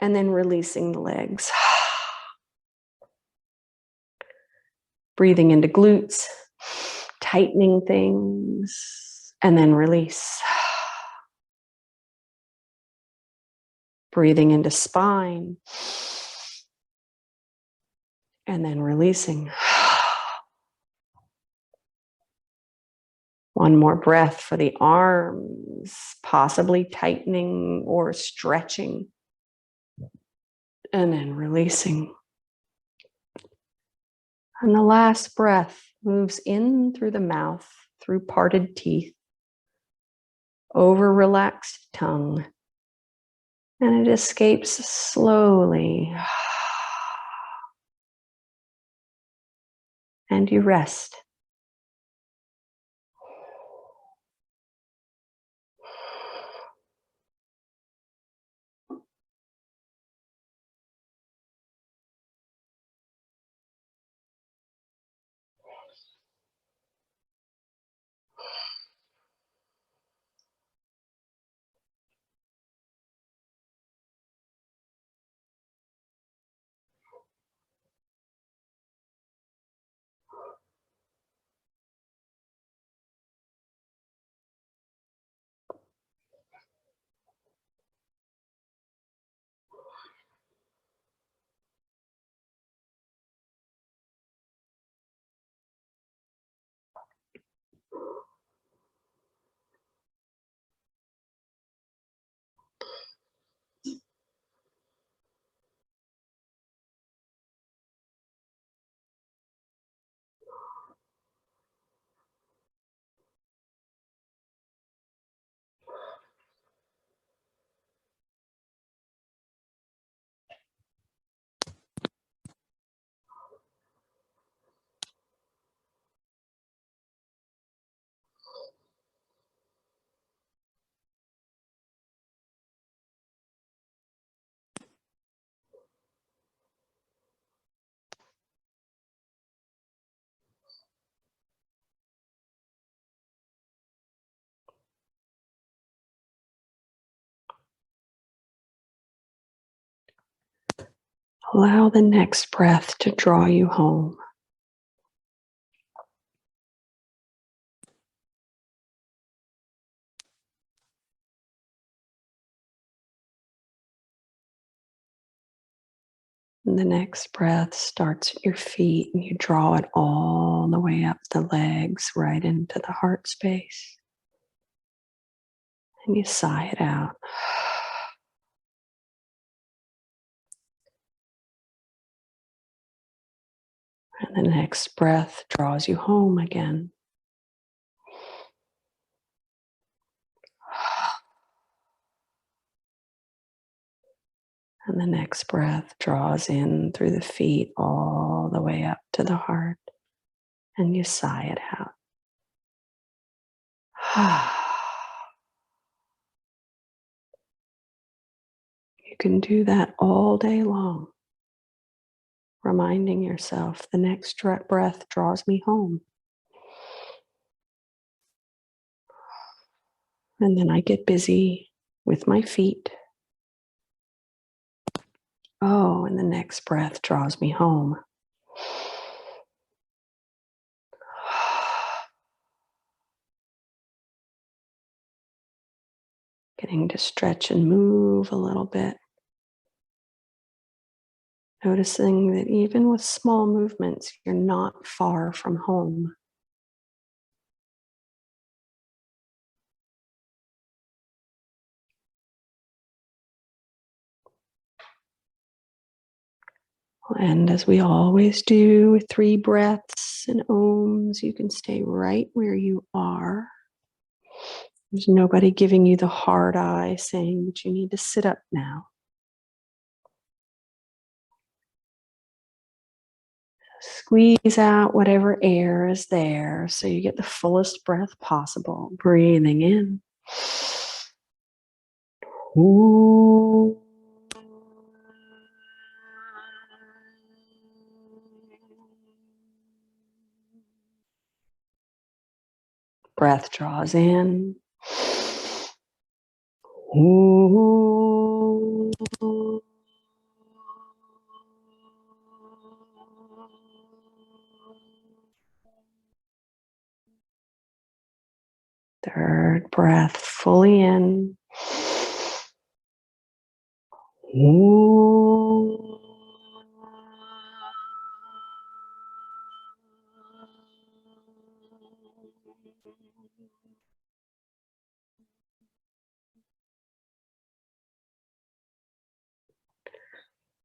A: and then releasing the legs. Breathing into glutes, tightening things, and then release. Breathing into spine, and then releasing. One more breath for the arms, possibly tightening or stretching, and then releasing. And the last breath moves in through the mouth, through parted teeth, over relaxed tongue, and it escapes slowly. And you rest. Allow the next breath to draw you home. And the next breath starts at your feet and you draw it all the way up the legs, right into the heart space. And you sigh it out. And the next breath draws you home again. And the next breath draws in through the feet all the way up to the heart. And you sigh it out. You can do that all day long, reminding yourself the next breath draws me home. And then I get busy with my feet. Oh, and the next breath draws me home. Getting to stretch and move a little bit. Noticing that even with small movements, you're not far from home. And as we always do with 3 breaths and ohms, you can stay right where you are. There's nobody giving you the hard eye saying that you need to sit up now. Squeeze out whatever air is there so you get the fullest breath possible. Breathing in. Ooh. Breath draws in. Ooh. Third breath fully in. Ooh.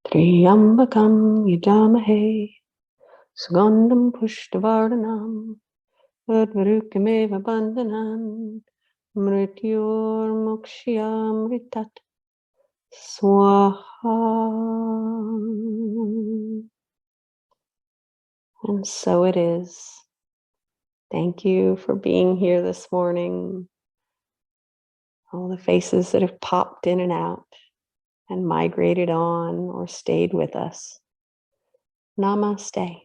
A: Triambakam yidamahe sugandham pushtavardhanam Udvarukimeva bandhanan mrityor mokshiyamritat swaha. And so it is. Thank you for being here this morning. All the faces that have popped in and out and migrated on or stayed with us. Namaste.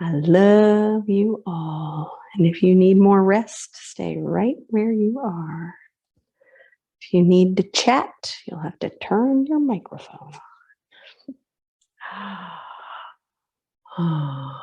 A: I love you all. And if you need more rest, stay right where you are. If you need to chat, you'll have to turn your microphone on.